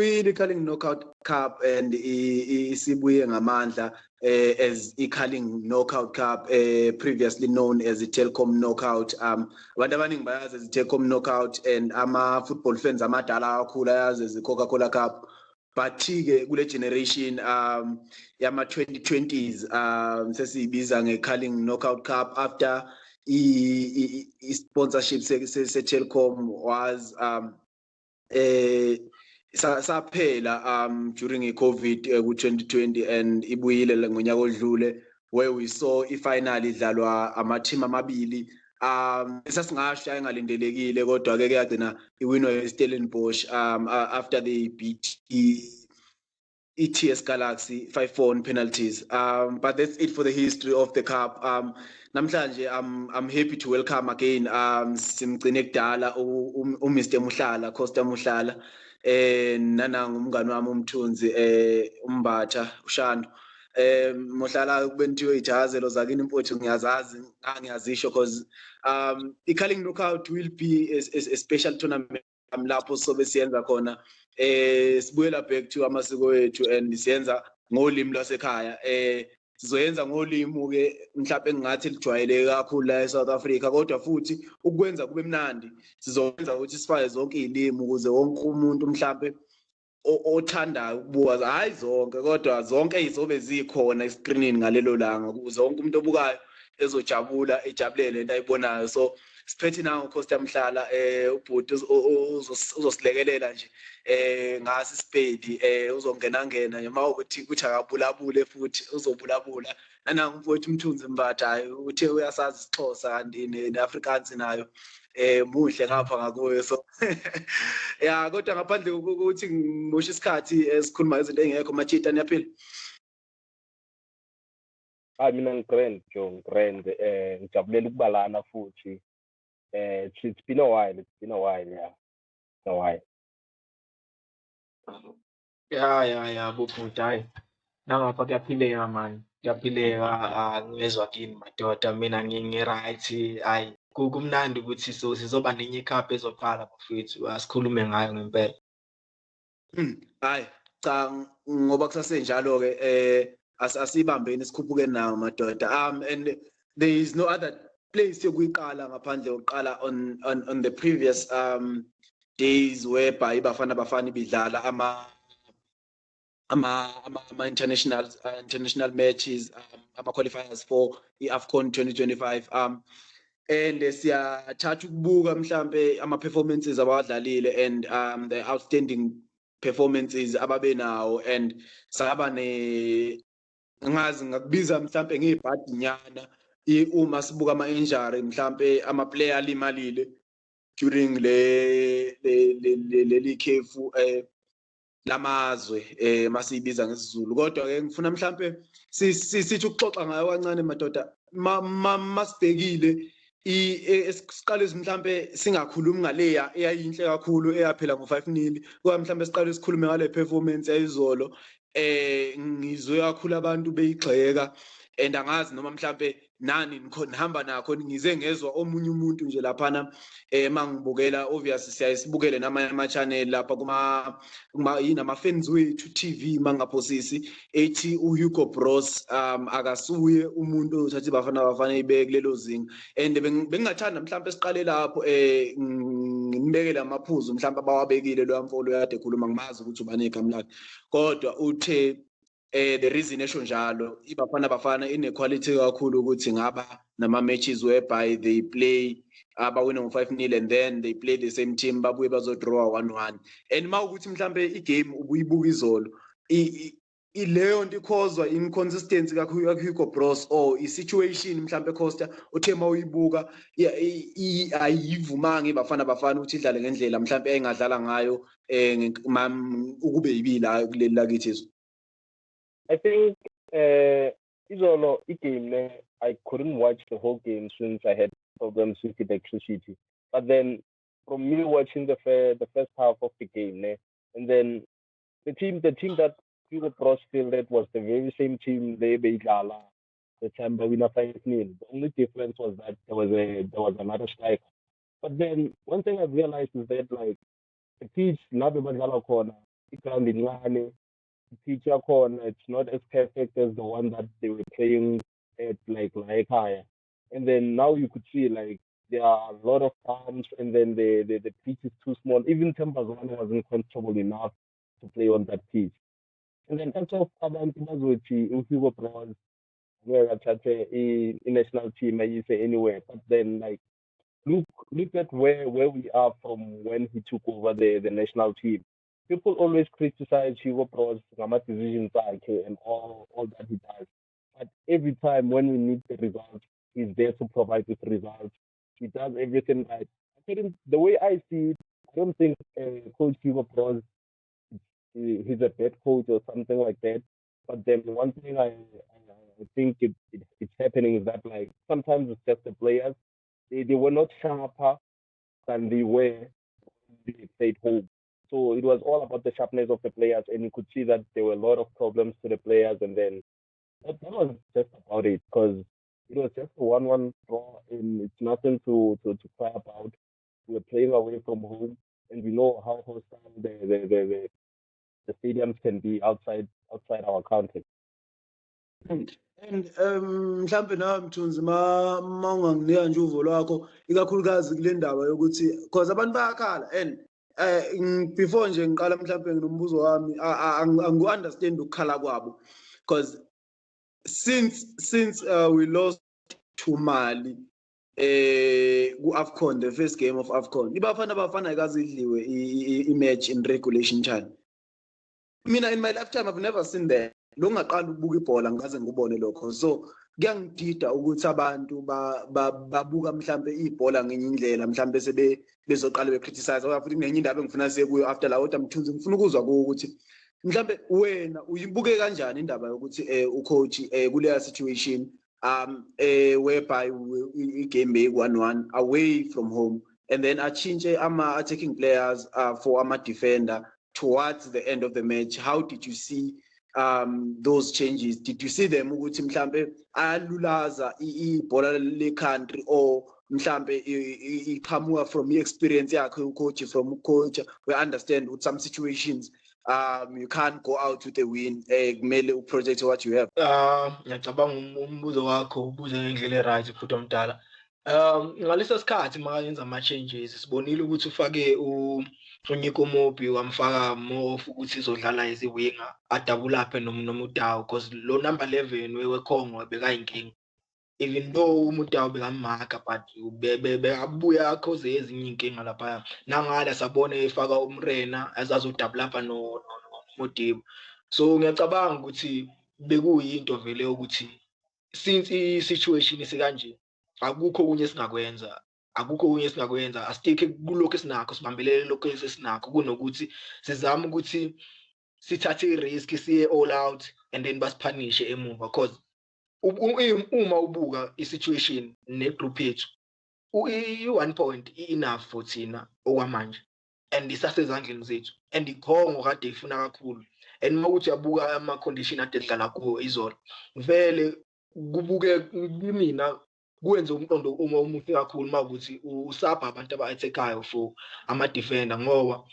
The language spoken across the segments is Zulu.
Isibuyile i-Carling Knockout Cup and isibuye ngamandla as i-Carling Knockout Cup, previously known as i-Telkom Knockout. Abantu abaningi bayazi as i-Telkom Knockout and ama-football fans amadala kakhulu ayazi as i-Coca-Cola Cup. But-ke kule generation yama-2020s sesiyibiza nge-Carling Knockout Cup after i-sponsorship se-Telkom was saphela during i-COVID ku-2020 and ibuyile ngonyaka odlule where we saw i-final idlalwa ama-team amabili esasingasho engalindelekile kodwa-ke kuyagcina iwinwa Stellenbosch after they beat TS Galaxy 5-4 on penalties. But that's it for the history of the cup. Namhlanje I'm happy to welcome again simgcine kudala uMr Muhlala, Costa Muhlala, nananga umngani wami umthunzi umbatha ushando. Muhlala kubenthiwe ijazelo zakini impotho ngiyazazi angiyazisho because i-Carling Knockout will be a special tournament lapho sobe siyenza khona sibuyela back to amasiko ethu and siyenza ngolimi lwasekhaya. Sizoyenza ngolimi ke mhlawumbe engathi lijwayeleke kakhulu la eSouth Africa kodwa futhi ukwenza kube mnandi sizokwenza ukuthi sifake zonke izilimi ukuze wonke umuntu mhlawumbe othandayo ukubuka hayi zonke kodwa zonke izobe zikhona escreenini ngalelo langa ukuze wonke umuntu obukayo ezojabula ejabulele lento ayibonayo. So siphethe nawo Costa Mhlala ubhuti uzosilekelela nje ngasi spade uzongena noma ukuthi kuthi akabulabule futhi uzobulabula nananga umfowethu umthunzi mbathayo uthe uyasazi isixhosa kanti neAfrikaans nayo muhle ngapha ngakuyo. So yeah kodwa ngaphandle ukuthi ngimoshe isikhathi esikhuluma izinto engekho machita niyaphila. Mina ngigrand John grand ngijabulela ukubalana futhi it's been a while yeah a while yeah bubhuti hayi nangapha kuyaphileka man kuyaphileka ngezwe kini madoda mina ngi-right hayi kumnandi ukuthi sizoba nenye icup ezoqala bafethu asikhulume ngayo ngempela. Hayi cha ngoba kusasenjalo ke asibambeni sikhuphuke nawo madoda and there is no other place yokuyiqala ngaphandle kokuqala on the previous days whereby Bafana Bafana bidlala ama international matches ama qualifiers for iAFCON 2025 and siyathatha ukubuka mhlambe ama performances abadlalile and the outstanding performances ababe nawo and saba ngazi ngakubiza mhlambe ngebhadi nyana uma sibuka ama injury mhlambe ama player alimalile during leli khefu lamazwe masiyibiza ngesizulu kodwa ke ngifuna mhlambe sithi ukuxoxa ngayo kancane madoda masibhekile esiqale mhlambe singakhulumi ngaleya eyayinhle kakhulu eyaphela ngo5-0 kuba mhlambe siqale sikhulume ngale performance yayizolo ngizwe kakhulu abantu beyigxeka and angazi noma mhlambe nani nihamba nakho ngize ngezwa omunye umuntu nje laphana mangibukela obviously siyayisibukele namanye ama channel lapha kuma yini ama fans wethu TV mangaphosisi ethi uHugo Bros akasuye umuntu othathi Bafana Bafana ibeke lelo zinga and bengingathanda mhlambe siqale lapho ngibekele amaphuzu mhlambe abawabekile lo mfolo yade ekhuluma ngimazi ukuthi ubani igama lakhe kodwa uthe the reason esho njalo iBafana Bafana ine quality kakhulu ukuthi ngaba nama matches whereby they play abawina ngo5-0 and then they play the same team babuye bazodraw 1-1 and mawukuthi mhlambe igame ubuyibuka izolo ileyo nto ikhozwa inconsistency kakhulu Hugo Bros or isituation mhlambe Costa uthe mawuyibuka ayivumanga iBafana Bafana ukuthi idlale ngendlela mhlambe engadlala ngayo ukube yibila kuleli lakithi. I think izolo igame I couldn't watch the whole game since I had problems with electricity. But then from me watching the first half of the game, and then the team that Hugo Bros fielded was the very same team they beat Lala the time we won 5-0. The only difference was that there was another striker. But then one thing I've realized is that like the pitch now corner ground in Lane, teacher corner, it's not as perfect as the one that they were playing at like higher. And then now you could see like there are a lot of bumps and then the pitch is too small. Even Tempers one wasn't comfortable enough to play on that pitch. And then after abantu bazothi uHugo Bros ngeke athathe i-national team ayise anywhere. But then like look at where we are from when he took over the national team. People always criticize Hugo Bros decisions and all that he does. But every time when we need the results, he's there to provide the results. He does everything right. The way I see it, I don't think Coach Hugo Bros he's a bad coach or something like that. But then one thing I think it's happening is that like sometimes it's just the players. They were not sharper than they were when they played home. So it was all about the sharpness of the players, and you could see that there were a lot of problems to the players, and then that was just about it because it was just a 1-1 draw, and it's nothing to cry about. We were playing away from home, and we know how hostile the stadiums can be outside our country. And mhlambe nawe Mthunzi unganginika nje uvo lwakho ikakhulukazi kule ndaba yokuthi because abantu bayakhala and before nje ngiqala mhlambe nginombuzo wami angu-understand ukukhala kwabo because since we lost to Mali ku-AFCON, the first game of AFCON, iBafana Bafana ayikazidliwe i-match in regulation time. Mina in my lifetime I've never seen that. Lo ngaqala ukubuka ibhola ngikaze ngibone lokho. So kuyangidida ukuthi abantu babuka mhlambe ibhola ngenye indlela mhlambe bezoqala becriticize or futhi kunenye indaba engifuna siye kuyo after la kodwa Mthunzi ngifuna ukuzwa kuwo ukuthi mhlambe wena uyibuke kanjani indaba yokuthi ucoach kuleya situation whereby igame beyi 1-1 away from home and then achinge attacking players for defender towards the end of the match. How did you see those changes? Did you see them ukuthi mhlambe alulaza ibhola le country or mhlambe iqhamuka from experience yakhe ucoach from coach? We understand with some situations you can't go out with a win, kumele uproject what you have. Ngiyacabanga umbuzo wakho ubuze ngendlela eright futhi omdala. Ngaleso sikhathi makayenza ama-changes sibonile ukuthi ufake uNyiko Mobi wamfaka more ukuthi izodlala as i-winger adabulaphe noma uDawu because lo number 11 weKongo bekayinkinga. Even though uMutawu bekammarka but bekabuya cause ezinye inkinga lapha nangala sabona efaka uMrena azazodabulapha noModibo. So ngiyacabanga ukuthi bekuyinto vele ukuthi since i-situation isikanje akukho okunye esingakwenza asitike kulokho esinakho sibambelele lokho esinakho kunokuthi sizame ukuthi sithathe i-risk siye all out and then basiphanishe emuva because uma ubuka i-situation negroup yethu i-1 point enough for thina okwamanje and isasezandleni zethu and iKongo kade ifuna kakhulu and mawuthi uyabuka ama-condition ade dlala kuwo izolo vele kubuke kimina kwenze umqondo uma umuhle kakhulu mawukuthi usapha abantu aba-attack-ayo for ama-defender ngoba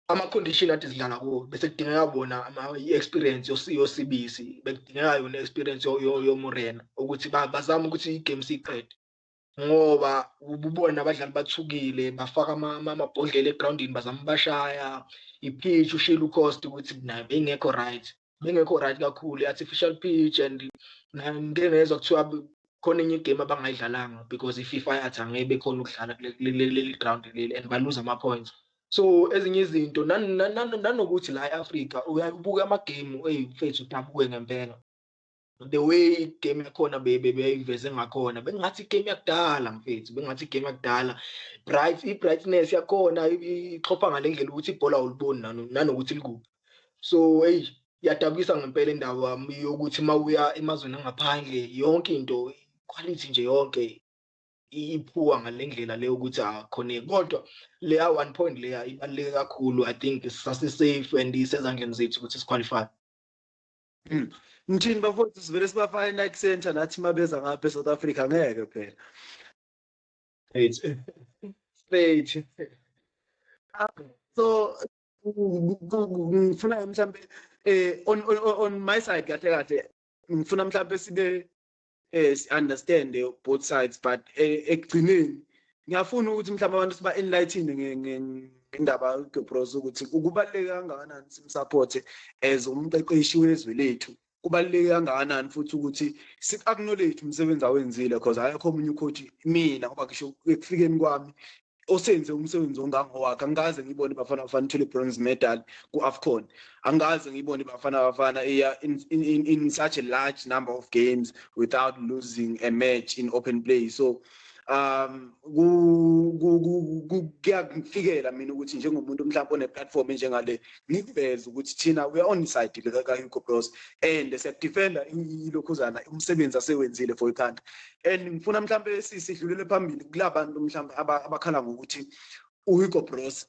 ama-condition ade sidlala kuwo bese kudingeka bona i-experience yoSibisi bekudingeka yona i-experience yoMorena ukuthi bazame ukuthi igame siyiqede ngoba ububona abadlali bathukile bafaka amabhodlela egroundini bazama bashaya i-pitch ushila uCosta ukuthi nayo bengekho right kakhulu artificial pitch and ngeke ngezwe kuthiwa khona enye igame abangayidlalanga because iFIFA yathi angeke bekhona ukudlala kuleli ground leli and baluza ama-points. So ezinye izinto nanokuthi la eAfrika uyabuka amagame mfethu udabuke ngempela the way igame yakhona beyiveze ngakhona bengathi igame yakudala mfethu bengathi igame yakudala i-brightness yakhona ixhopha ngale ndlela ukuthi ibhola awuliboni nanokuthi likuphi. So iyadabukisa ngempela indawo yami yokuthi mawuya emazweni angaphandle yonke into quality nje yonke iphuwa ngale ndlela leyo ukuthi akhoneki kodwa leya 1 point leya ibaluleke kakhulu. I think sase-safe and isezandleni zethu ukuthi siqualify. Mthini bafowethu sivele sibafake e-Nike Center nathi mabeza ngapha eSouth Africa ngeke phela. Straight. So ngifuna mhlambe on my side kahle ngifuna mhlambe sibe understand both sides but ekugcineni ngiyafuna ukuthi mhlawumbe abantu siba enlighten ngendaba uGobros ukuthi ukubaluleke kangakanani simsupport as umqeqeshi wezwe lethu kubaluleke kangakanani futhi ukuthi acknowledge umsebenzi awenzile because ayikho omunye ucoach mina ngoba ngisho ekufikeni kwami osenze umsebenzi ongangowakhe angikaze ngibone Bafana Bafana ithole bronze medal ku-AFCON angikaze ngibone Bafana Bafana in such a large number of games without losing a match in open play so kuyakufikela mina ukuthi njengomuntu mhlawumbe one-platform enjengale ngikuveze ukuthi thina we are on side ka-Hugo Bros and siyakudefenda ilokhuzana umsebenzi asewenzile for ikhanda and ngifuna mhlawumbe sidlulele phambili kulabantu mhlawumbe abakhala ngokuthi uHugo Bros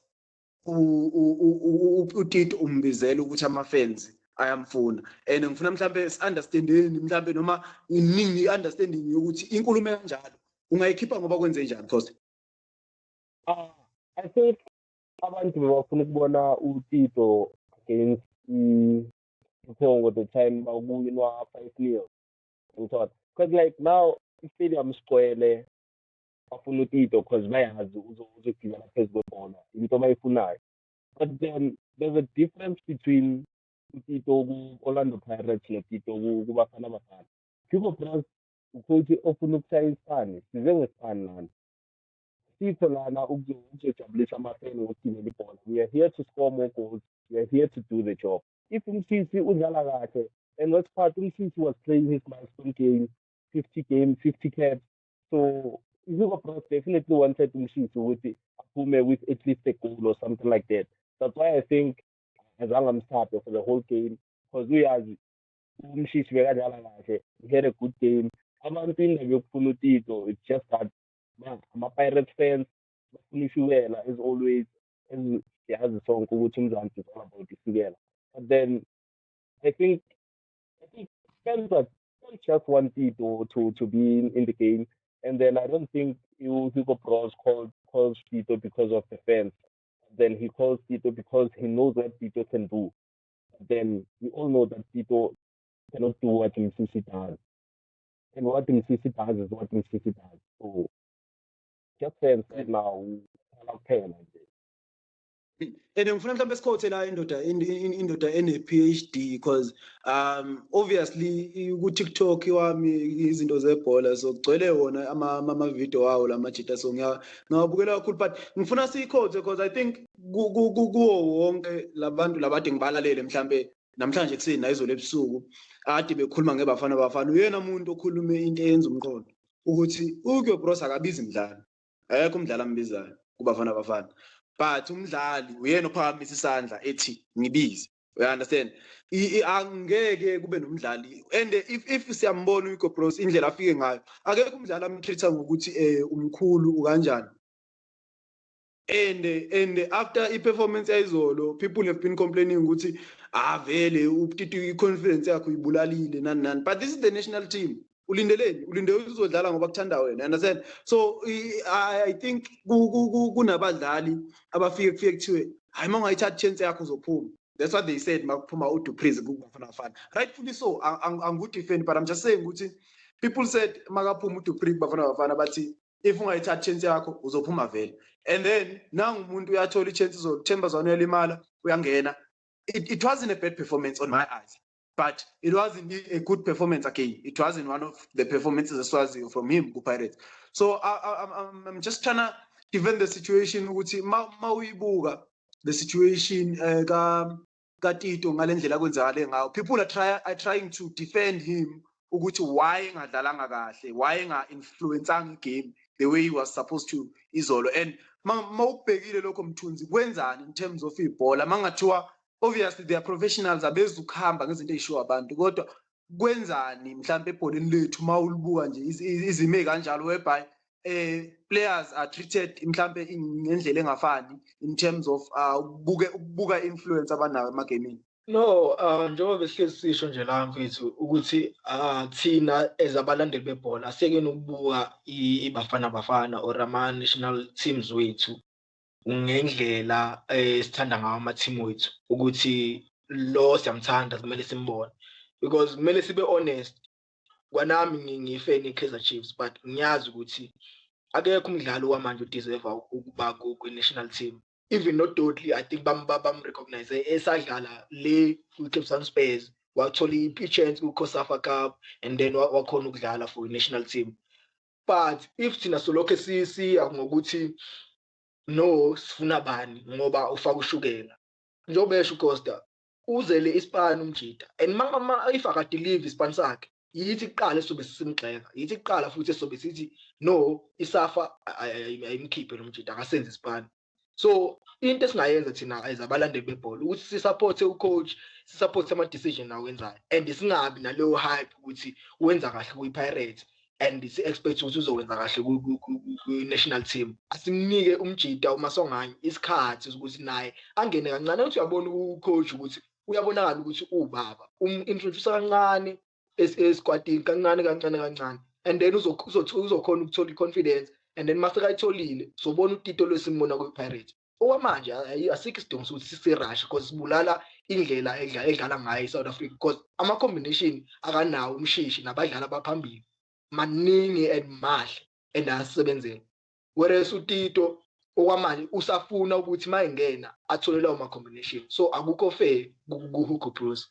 uTito umbizela ukuthi ama-fans ayamfuna and ngifuna mhlawumbe si-understandeni mhlawumbe noma iningi understanding yokuthi inkulumo kanjalo ungayikhipha ngoba kwenze njani Khosi? I think abantu bafuna ukubona uTito against iCongo the time bawinwa 5-0 ngithola because like now i-stadium sigcwele bafuna uTito because bayazi uzogibela phezulu kwebhola into abayifunayo but then there's a difference between uTito ku-Orlando Pirates noTito kuBafana Bafana. Hugo Bros ucoach ofuna ukushaya isipani size ngesipani lana sitho lana ukuzojabulisa amafeni ngokugibela ibhola. We are here to score more goals. We are here to do the job. If umsisi udlala kahle and what's part umsisi was playing his milestone game 50 caps so Hugo Bros definitely wanted umsisi ukuthi aphume with at least a goal or something like that. That's why I think azange amsthape for the whole game because uyazi umsisi bekadlala kahle he had a good game. Abantu indaba yokufuna uTito it's just that ama-Pirates fans bafuna ishukela as always siyazi sonke ukuthi uMzansi is all about ishukela but then I think fans just want Tito to be in the game and then I don't think Hugo Bros calls Tito because of the fans. Then he calls Tito because he knows what Tito can do. Then we all know that Tito cannot do what Msisi does. And what Msisi does is what Msisi does. So just fans right now okay like that. And ngifuna mhlawumbe sikhothe la indoda ene-PhD because obviously ku-TikTok wami izinto zebhola so kugcwele wona ama-video wawo lamajita so ngiyawabukela kakhulu but ngifuna siyikhothe because I think kuwo wonke labantu labade ngibalalele mhlambe namhlanje kuseni nayizolo ebusuku ade bekhuluma ngeBafana Bafana uyena umuntu okhulume into eyenza umqondo ukuthi uHugo Bros akabizi imidlalo ayekho umdlali ambizayo kuBafana Bafana but umdlali uyena ophakamisa isandla ethi ngibize you understand angeke kube nomdlali and if siyambona uHugo Bros indlela afike ngayo akekho umdlali amtreata ngokuthi umkhulu ukanjani and after i-performance yayizolo people have been complaining ukuthi vele uTito i-confidence yakho ibulalile nani but this is the national team ulinde uzodlala ngoba kuthanda wena understand so I think kunabadlali abafike kuthiwe hayi mangayithatha chance yakho uzophuma that's what they said makuphuma uDuprez kuBafana Bafana rightfully so angudefend but I'm just saying ukuthi people said makaphuma uDuprez kuBafana Bafana bathi if ungayithatha chance yakho uzophuma vele and then nangu umuntu uyathola i-chance uzothemba zona uyalimala uyangena it wasn't a bad performance on my eyes but it wasn't a good performance again. It wasn't one of the performances as well as from him, Pirates. So I'm just trying to defend the situation. The situation Tito ngalendlela kwenzakale ngawo. People are trying to defend him ukuthi why ngadlalanga kahle, why nga-influenceanga game the way he was supposed to izolo. And mawubhekile lokho Mthunzi kwenzani in terms of ibhola mangathiwa obviously they are professionals abezukuhamba ngezinto ezishiwo abantu kodwa kwenzani mhlawumbe ebholeni lethu mawulibuka nje izime kanjalo whereby players are treated mhlawumbe ngendlela engafani in terms of ukubuka influence abanayo emagamini. No, njengoba besihlezi sisho nje la mfethu ukuthi thina as abalandeli bebhola aseke nokubuka iBafana Bafana or ama national teams wethu ngendlela sithanda ngawo ama-team wethu ukuthi lo siyamthanda kumele simbone because kumele sibe honest. Kwanami ngifeni i-Kaizer Chiefs but ngiyazi ukuthi akekho umdlali wamanje udeserve ukuba ku-national team. Even noDodley, I think bam-recognize esadlala le kwi-Cape Spurs wathola i-chance ku-COSAFA Cup and then wakhona ukudlala for i-national team. But if thina solokho siya ngokuthi no sifuna bani ngoba ufaka ushukela njengoba esho uCosta uzele ispan umjida and if akadeliver ispan sakhe yithi kuqala sobe sisimgxeka yithi kuqala futhi sobe sithi no isafa ayimkhiphe lo mjida akasenze ispan. So into esingayenza thina as abalandeli bebhola ukuthi sisupporte ucoach, sisupporte ama decision awenzayo and singabi naleyo hype ukuthi wenza kahle kuyiPirates and si-expect ukuthi uzowenza kahle ku-national team. Asimnike umjida uMasongane isikhathi ukuthi naye angene kancane ukuthi uyabona ucoach ukuthi uyabonakala ukuthi ubaba introduce kancane esquadini kancane and then uzokhona ukuthola i-confidence and then mase kayitholile sobona uTito lwesimona kwi-Pirates. Okwamanje asikho isidingo sokuthi sise-rush because sibulala indlela edlala ngayo iSouth Africa because ama-combination akanawo umshishi nabadlali abaphambili maningi and mahle and asebenzele, whereas uTito okwamanje usafuna ukuthi mayengena athole lawo ma-combination. So akukho fair ku-Hugo Bros.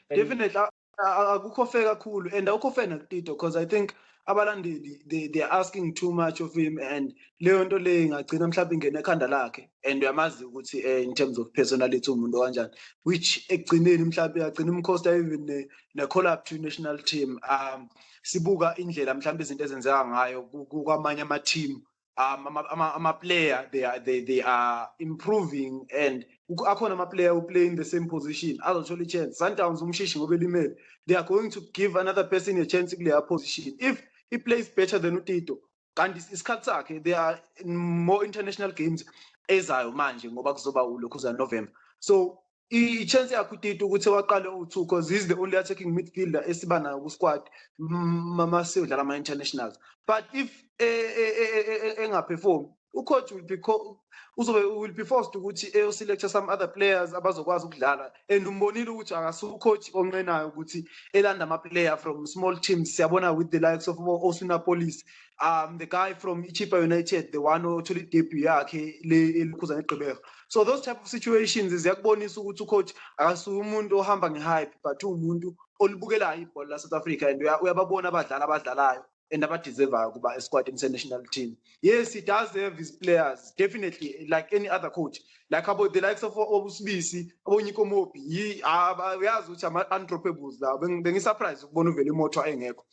Definitely akukho fair kakhulu and akukho fair nakuTito because I think abalandeli they are asking too much of him and leyo nto le ingagcina mhlawumbe ingena ekhanda lakhe and uyamazi ukuthi in terms of personality umuntu kanjani which ekugcineni mhlawumbe yagcina umcosta even ne-collab to national team. Sibuka indlela mhlawumbe izinto ezenzeka ngayo kwamanye ama-team ama-player they are improving and akhona ama-player who play in the same position azothola i-chance. Sundowns umshishi ngoba elimele they are going to give another person a chance kuleya position if he plays better than uTito kanti isikhathi sakhe there are more international games ezayo manje ngoba kuzoba ulokhuzana November. So i-chance yakhe uTito ukuthi waqale u2 because he's the only attacking midfielder esiba nayo ku-squad masiyodlala ama-internationals. But if engaperform ucoach will be forced ukuthi select some other players abazokwazi ukudlala and umbonile ukuthi akasuho ucoach onqenayo ukuthi elanda ama-player from small teams. Siyabona with the likes of Osinapolis, the guy from Chipa United, the one othola idebut yakhe lekhuzana eGqeberha. So those type of situations ziyakubonisa ukuthi ucoach akasuho umuntu ohamba ngehype but umuntu olibukelayo ibhola la-South Africa and uyababona abadlalayo and abadeservayo kuba esquad international team. Yes, he does have his players, definitely, like any other coach. Like about the likes of Obusbisi, Abonyiko Mopi, uyazi ukuthi ama-undroppables la. Bengisurprise ukubona uvele imoto engekho.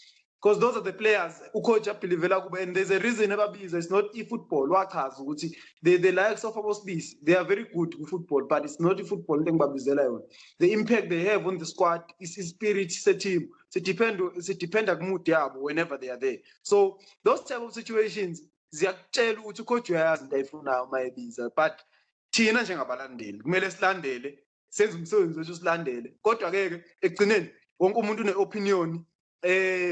Because those are the players ucoach abhilivela kuba and there's a reason ababiza. It's not e-football wachaza ukuthi the likes of Obusbisi, they are very good with football, but it's not e-football into engibabizela yona. The impact they have on the squad is spirit se-team. Depend kumudi yabo whenever they are there. So those type of situations ziyakutshela ukuthi ucoach uyayazi into ayifunayo mayebiza but thina njengabalandeli kumele silandele senze umsebenzi wethu silandele kodwa ke ekugcineni wonke umuntu une-opinion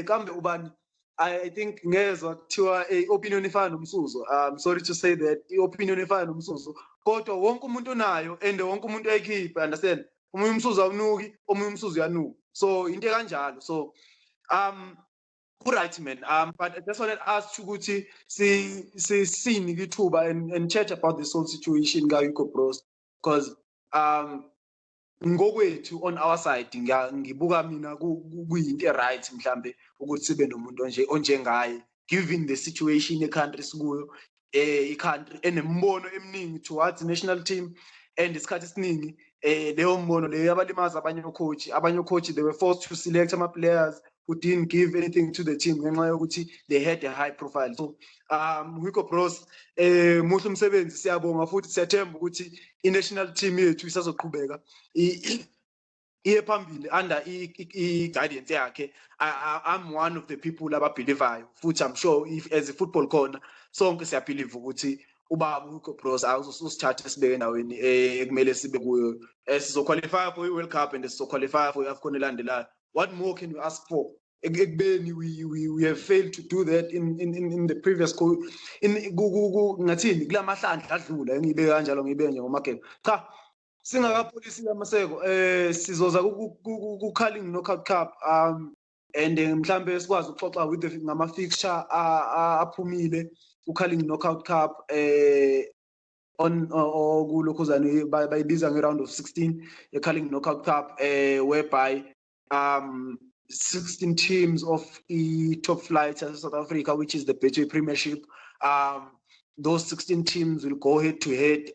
kambe ubani I think ngezwe kuthiwa opinion ifana nomsuzo. I'm sorry to say that i-opinion ifana nomsuzo kodwa wonke umuntu unayo and wonke umuntu uyayikhipha, understand? Omunye umsuzo awunuki, omunye umsuzo uyanuka. So into kanjalo. So right man, but I just wanted to ask ukuthi sinike ithuba and chat about this whole situation ka-Hugo Bros because ngokwethu on our side ngibuka mina kuyinto right mhlambe ukuthi sibe nomuntu onjengaye given the situation e-country sikuyo, i-country enembono eminingi towards national team and isikhathi esiningi leyo mbono leyo abalimaza abanye coach they were forced to select ama-players who didn't give anything to the team ngenxa yokuthi they had a high profile. So Hugo Bros muhle umsebenzi, siyabonga futhi siyathemba ukuthi i-national team yethu isazoqhubeka iye phambili under i-guidance yakhe. I'm one of the people ababelievayo futhi I'm sure if as a football corner sonke siyabelieve ukuthi ubaba Hugo Bros usithathe sibeke endaweni ekumele sibe kuyo. Sizoqualify for i-World Cup and sizoqualify for i-AFCON elandelayo. What more can you ask for? ekubeni we have failed to do that in the previous ngathini kulamahlandla adlula engiyibeka kanjalo ngiyibeka nje ngomakela cha singakapholisi amaseko sizoza ku-Carling Knockout Cup and mhlambe sikwazi ukuxoxa with ngama fixture aphumile ku-Carling Knockout Cup on kulokhuzane bayibiza nge-round of 16 ye-Carling Knockout Cup whereby 16 teams of top flight South Africa, which is the Betway Premiership. Those 16 teams will go head to head.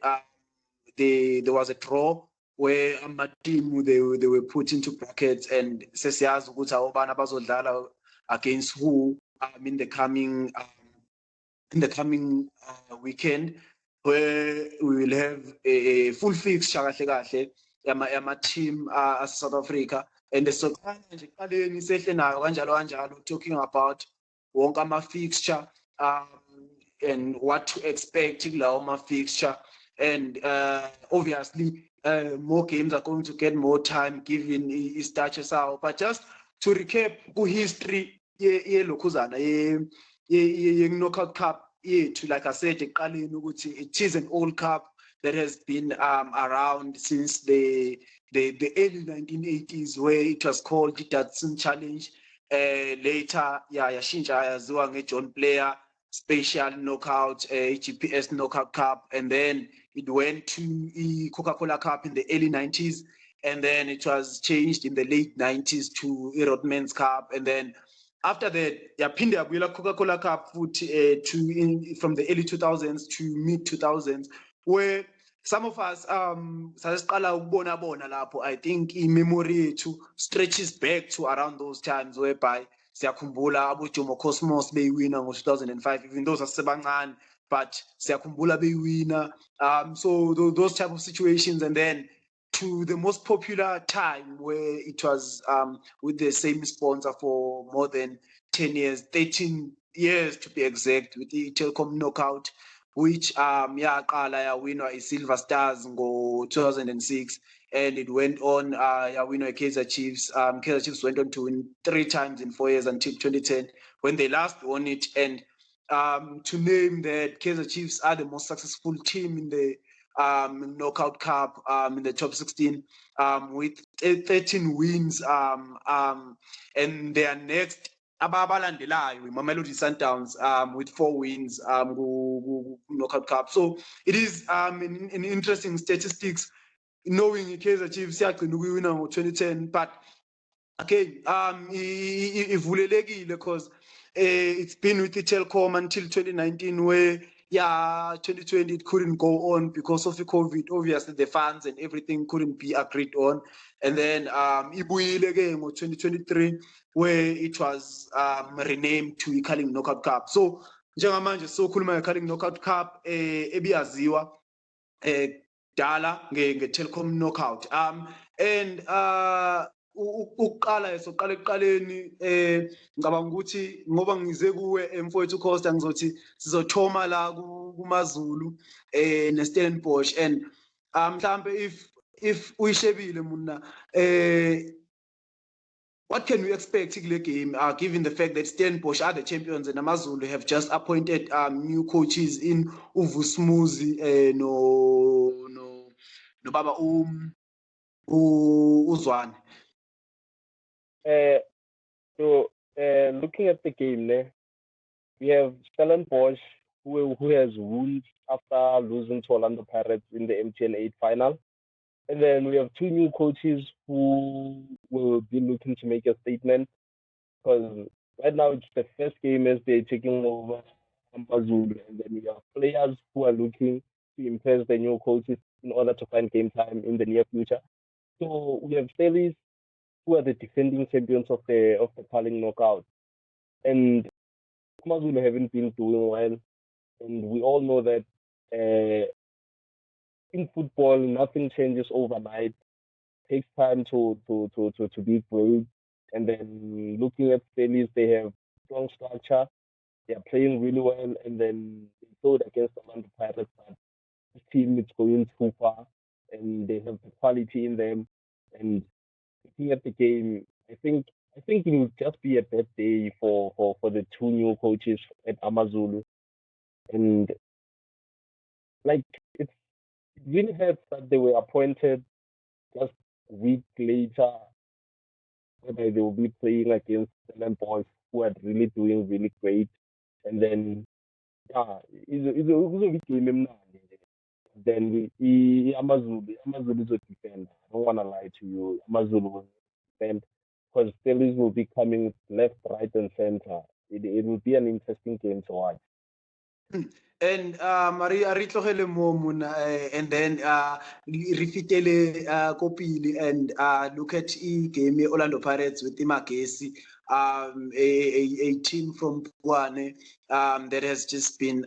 There was a draw where my team they were put into brackets and sesiyazi ukuthi awubani abazodlala against who in the coming weekend, where we will have a full fixture kahle yama team South Africa. And so talking about wonke ama-fixture and what to expect kulawo ma-fixture. And obviously more games are going to get more time given its status out. But just to recap history yelokhuzana ye-Knockout Cup yethu, like I said eqaleni ukuthi it is an old cup that has been around since the early 1980s, where it was called the Datsun Challenge. Later, yashintsha yaziwa nge-John Player Special Knockout, GPS Knockout Cup, and then it went to the Coca-Cola Cup in the early 90s, and then it was changed in the late 90s to Rodman's Cup, and then after that, yaphinde yabuyela Coca-Cola Cup from the early 2000s to mid 2000s, where some of us sasiqala ukubona lapho. I think memory yethu stretches back to around those times, whereby siyakhumbula aboJomo Cosmos beyiwina ngo-2005, even though sasebancane, but siyakhumbula beyiwina. So those type of situations, and then to the most popular time where it was with the same sponsor for more than 10 years, 13 years to be exact, with the Telkom Knockout, which yaqala yawinwa iSilver Stars ngo-2006, and it went on yawinwa iKaizer Chiefs. Kaizer Chiefs went on to win 3 times in 4 years until 2010 when they last won it. And to name that, Kaizer Chiefs are the most successful team in the Knockout Cup in the top 16 with 13 wins, and their next ababalandelayo Mamelodi Sundowns with 4 wins Knockout Cup. So it is an interesting statistics, knowing Kaizer Chiefs yagcina ukuwina ngo-2010, but again ivulelekile because it's been with the Telkom until 2019, where 2020 it couldn't go on because of the COVID. Obviously the funds and everything couldn't be agreed on, and then ibuyile ke ngo-2023 where it was renamed to iCarling Knockout Cup. So njengamanje sokhuluma ngeCarling Knockout Cup ebiyaziwa dala nge-Telkom Knockout, and uqala soqala ekuqaleni ngicabanga ukuthi ngoba ngize kuwe mfowethu Costa ngizothi sizothoma la kumaZulu neStellenbosch, and mhlambe if uyishebile muna what can we expect kule game, given the fact that Stellenbosch are the champions and AmaZulu have just appointed new coaches in Uvusmuzi no baba Uzwane? So looking at the game there, we have Stellenbosch who has wounds after losing to Orlando Pirates in the MTN 8 final. And then we have 2 new coaches who will be looking to make a statement, because right now it's the first game as they're taking over AmaZulu, and then we have players who are looking to impress the new coaches in order to find game time in the near future. So we have Stellies who are the defending champions of the Carling Knockout, and AmaZulu haven't been doing well, and we all know that in football nothing changes overnight. It takes time to be great. And then looking at Stellies, they have strong structure, they are playing really well, and then they played against Orlando Pirates, but this team is going too far, and they have the quality in them. And looking at the game, I think I think it will just be a bad day for the two new coaches at Amazulu. And like it really hurts that they were appointed just a week later, whereby they will be playing against Seven Boys who are really doing really great. And then yeah, it's a game emnandi nje. Then Amazulu is a defender. I don't want to lie to you. Amazulu will defend because Phillies will be coming left, right, and center. It will be an interesting game to watch. And re tlogele mo mona and then re fitele ko pele and look at game Orlando Pirates with Imagesi, a team from Pukwane that has just been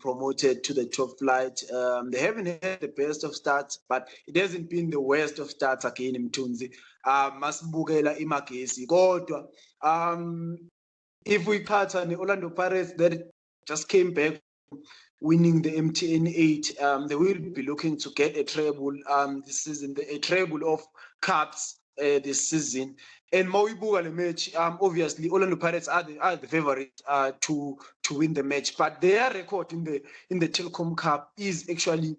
promoted to the top flight. They haven't had the best of starts, but it hasn't been the worst of starts again Mthunzi. Masibukela Imagesi kodwa if we cut on the Orlando Pirates that just came back winning the MTN 8, they will be looking to get a treble this season, a treble of cups this season. And Mawibuga the match, obviously Orlando Pirates are the favorite to win the match, but their record in the Telkom Cup is actually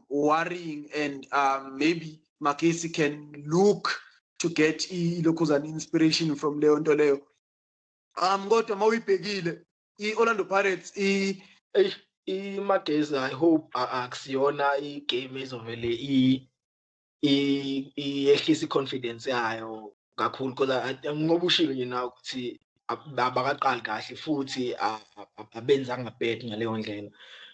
worrying, and maybe Makesi can look to get an inspiration from Leon Toleo. Kodwa mawuyibhekile i-Orlando Pirates iMagesi, I hope akusiyona igame ezovele iyehlisa i-confidence yayo kakhulu because ngoba ushilo nje nawe ukuthi abakaqali kahle futhi abenzanga bad ngaleyo ndlela.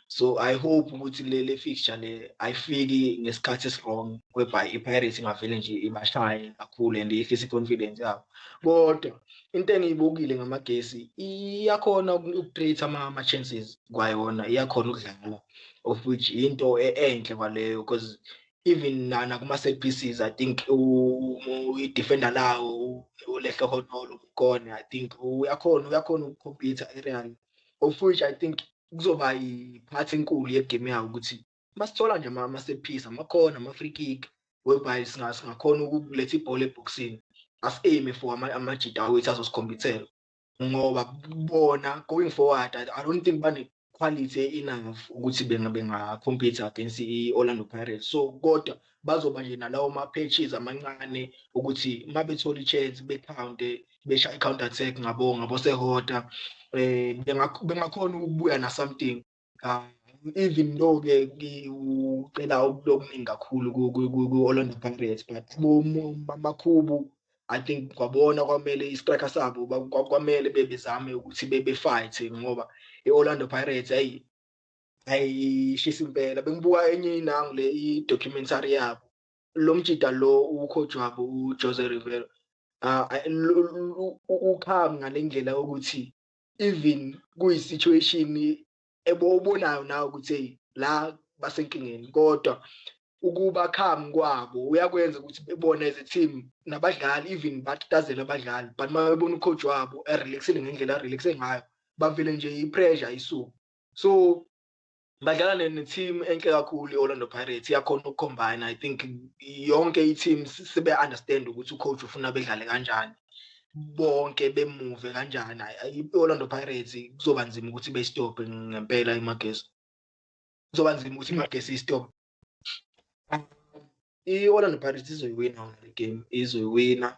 So I hope ukuthi le fixture le ayifiki ngesikhathi esirong whereby iPirates ingavele nje ibashaye kakhulu and iyehlisa i-confidence yabo. Kodwa into engiyibukile ngamagesi iyakhona uku-create ama-chances kwayona, iyakhona ukudlala, of which into enhle kwaleyo because even nakuma-set pieces I think i-defender lawo uLehle Honolo ukhona, I think uyakhona ukucompete aerial, of which I think kuzoba i-part enkulu yegame yawo ukuthi masithola nje ama-set piece amakhona ama-free kick whereby singakhona ukuletha ibhola ebhokisini as-aim for amajita awethu azosicompetela, ngoba bona going forward I don't think bane-quality enough ukuthi benga-compete against i-Orlando Pirates. So kodwa bazoba nje nalawo ma-patches amancane ukuthi uma bethola i-chance bekhawunte besha i-counter attack ngabo-Sehota bengakhona ukubuya na-something even though-ke ucela okuningi kakhulu ku-Orlando Pirates, but Makhubu I think kwabona kwamele i-striker sabo kwamele bezame ukuthi befight ngoba i-Orlando Pirates ayishisa impela. Bengibuka enye inangu le i-documentary yabo lo mjida lo ucoach wabo uJose Rivera ukhamba ngale ndlela yokuthi even kuyi-situation obonayo nawe ukuthi la basenkingeni, kodwa ukuba calm kwabo uyakwenza ukuthi bebone as a team nabadlali even batatazela abadlali, but uma bebona ucoach wabo erelaxile ngendlela arelaxe ngayo bavele nje i-pressure isuku. So badlala ne-team enhle kakhulu i-Orlando Pirates, iyakhona ukucombine. I think yonke i-team sebe-understand ukuthi ucoach ufuna bedlale kanjani, bonke bemuve kanjani. I-Orlando Pirates kuzoba nzima ukuthi be-stop ngempela iMagesi, kuzoba nzima ukuthi iMagesi i-stop. I-Orlando Pirates izoyiwina le game, izoyiwina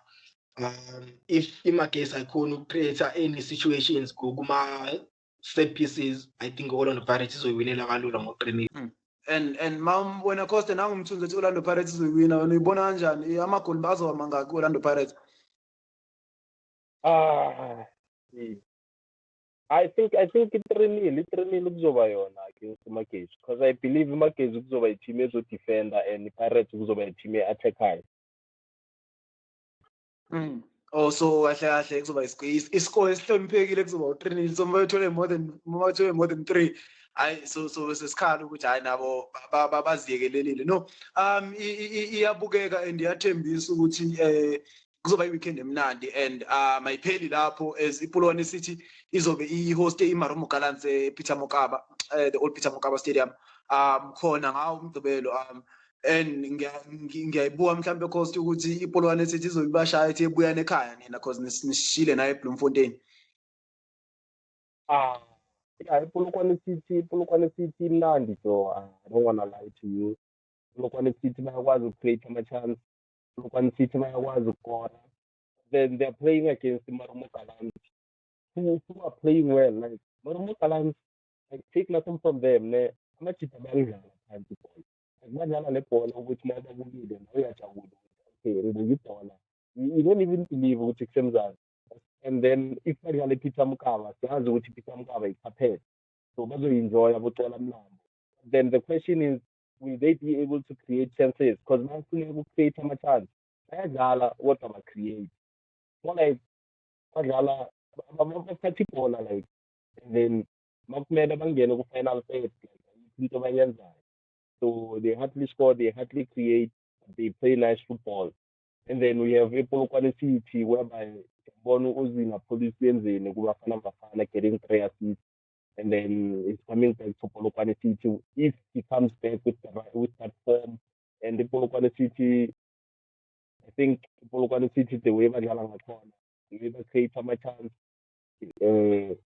if iMagesi ayikhona ukucreate any situations kuma-set pieces. I think Orlando Pirates izoyiwinela kalula ngoqinile. And wena Costa nangumthunzi ethi Orlando Pirates izoyiwina, wena uyibona kanjani amagoli bazoba mangaki Orlando Pirates? I think i-3-0 kuzoba yona against iMagesi because I believe iMagesi kuzoba i-team ezodefender and iPirates kuzoba i-team e-attackayo. Oh, so kahle kuzoba iscore esihloniphekile kuzoba u-3-0. So mawuthole more than 3, hayi so sesikhala ukuthi hayi nabo baziyekelelile. No, iyabukeka and iyathembisa ukuthi kuzoba i-weekend emnandi and mayipheli lapho as iPolokwane City izobe i-host iMarumo Gallants Peter Mokaba, the old Peter Mokaba Stadium khona ngawo umgcibelo and ngiyayibuka mhlambe cost ukuthi iPolokwane City izoyibashaya ethi ebuyane ekhaya nina because nisishile naye eBloemfontein. Yeah, Polokwane City imnandi, so I don't want to lie to you. Polokwane City bayakwazi ukcreate ama-chance. Polokwane City bayakwazi ukukora. Then they're playing against the Marumo Gallants, who are playing well. Like Marumo Gallants, like take nothing from them. Amachita bayidlala phansi ibhola. Badlala lebhola ukuthi manje kubile uyajabula. Okay, ngiyibhola. You don't even believe ukuthi kusemzana. And then if badlala ePeter Mokaba, siyazi ukuthi iPeter Mokaba iqaphele. So bazoenjoy abotola mlambo. Then the question is, will they be able to create chances? Because manje create ama-chance. Bayadlala what they create. More like badlala bathatha ibhola like, and then makumele bangene ku-final third into abayenzayo. So they hardly score, they hardly create, they play nice football. And then we have Polokwane City, whereby Bono Uzina police benzene Bafana Bafana getting 3 assists, and then it's coming back to Polokwane City if he comes back with that form. And the Polokwane City, I think Polokwane City, the way badlala ngakhona, the way they create some chance, a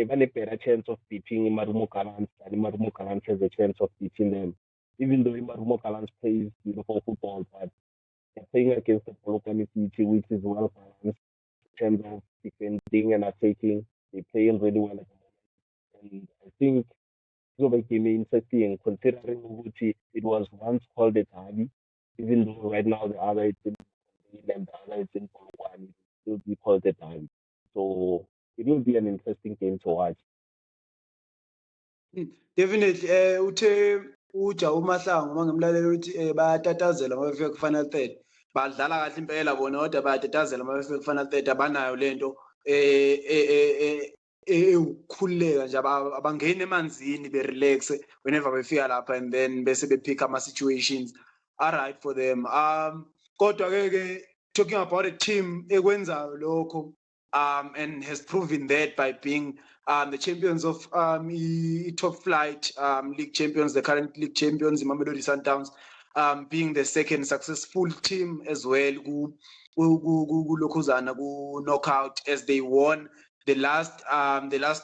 better chance of beating Marumo Gallants, and Marumo Gallants has a chance of beating them. Even though Marumo Gallants plays beautiful football, but they're playing against the Polokwane City, which is well balanced in terms of defending and attacking. They're playing really well at the moment. And I think it became interesting considering Uguchi, it was once called a derby, even though right now the other is in and the other is in Polokwane, it will still be called a derby. So it will be an interesting game to watch. Definitely uthe uja uMahlangu mangimlalela ukuthi bayatatazela uma befika ku-final third. Badlala kahle impela bona kodwa bayatatazela uma befika ku-final third, abanayo lento ukukhululeka nje, abangena emanzini be-relax whenever befika lapha, and then bese bepick ama-situations are right for them. Kodwa-ke talking about a team ekwenzayo lokho and has proven that by being the champions of top flight league champions, the current league champions, Mamelodi Sundowns, being the second successful team as well kulokhuzana ku-knockout, as they won the last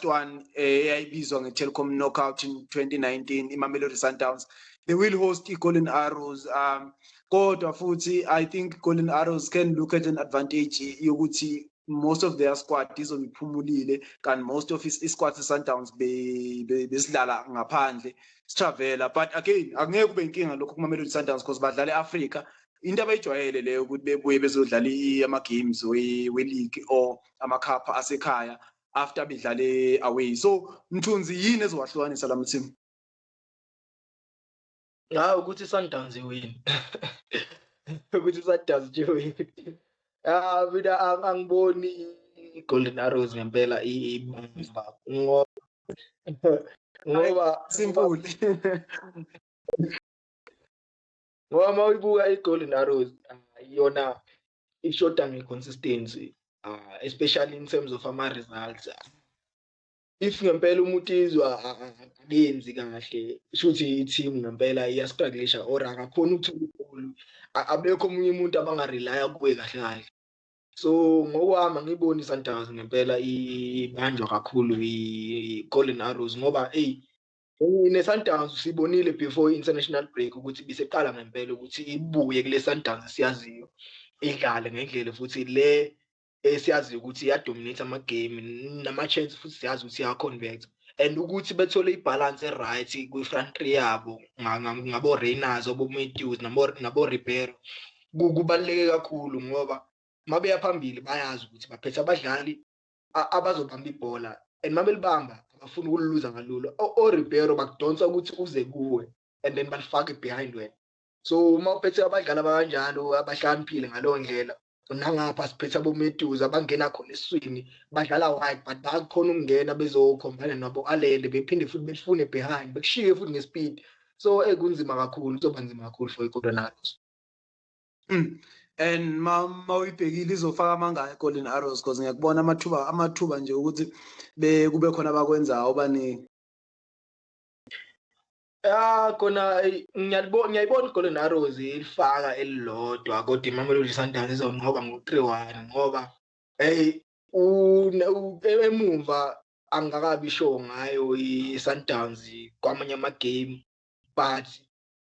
one eyayibizwa nge-Telkom knockout in 2019, Mamelodi Sundowns. They will host Golden Arrows. Kodwa futhi I think Golden Arrows can look at an advantage yokuthi most of their squad izobiphumulile, and most of his squad Sundowns besidlala ngaphandle sitravela. But again angeke kube inkinga lokho kuMamelodi Sundowns because badlala eAfrica, into abayijwayele leyo ukuthi bebuye bezodlala ama-games we-league or ama-cup asekhaya after bedlale away. So Mthunzi, yini ezowahlukanisa la team? Ukuthi Sundowns iwin. Ukuthi Sundowns nje win. Mina angiboni iGolden Arrows ngempela ibamba ngoba Simple. ngoba uma uyibuka iGolden Arrows yona ishoda nge-consistency, especially in terms of ama-results. If ngempela umuntu izwa akenzi kahle, shuthi i-team ngempela iyastruglisha or akakhona ukuthola igoli, abekho omunye umuntu abangarelaya kuwe kahle kahle. So ngokwami angiboni iSundowns ngempela ibanjwa kakhulu i-Golden Arrows ngoba ne-Sundowns sibonile before international break ukuthi biseqala ngempela ukuthi ibuye kule Sundowns siyaziyo idlale ngendlela futhi le esiyaziyo ukuthi iyadominate ama-game nama-chance futhi siyazi ukuthi iya-convert, and ukuthi bethole ibalance e-right kwi-front three yabo ngabo-Reyners, abo-Matthews nabo-Ribeiro kubaluleke kakhulu ngoba mabeya phambili bayazi ukuthi baphethe abadlali abazobamba ibhola, and mabelibamba abafuna ukululuza kalula. O-Ribeiro bakudonsa ukuthi uze kuwe and then balifake behind wena. So uma uphethe abadlali abanjalo abahlakaniphile ngaleyo ndlela, nangapha siphethe abo-Matthews abangena khona esiswini badlala wide but bakhona ukungena bezokhombana nabo alele bephinde futhi befune behind bekushiye futhi ngespeed. So kunzima kakhulu, kuzoba nzima kakhulu for iGolden Arrows. And ma uyibhekile izofaka amangaka iGolden Arrows because ngiyakubona amathuba nje ukuthi kube khona abakwenzayo baningi. Khona ngiyayibona iGolden Arrows ilifaka elilodwa kodwa iMamelodi Sundowns izonqoba ngo-3-1 ngoba emumva angakabi sure ngayo i-Sundowns kwamanye ama-game but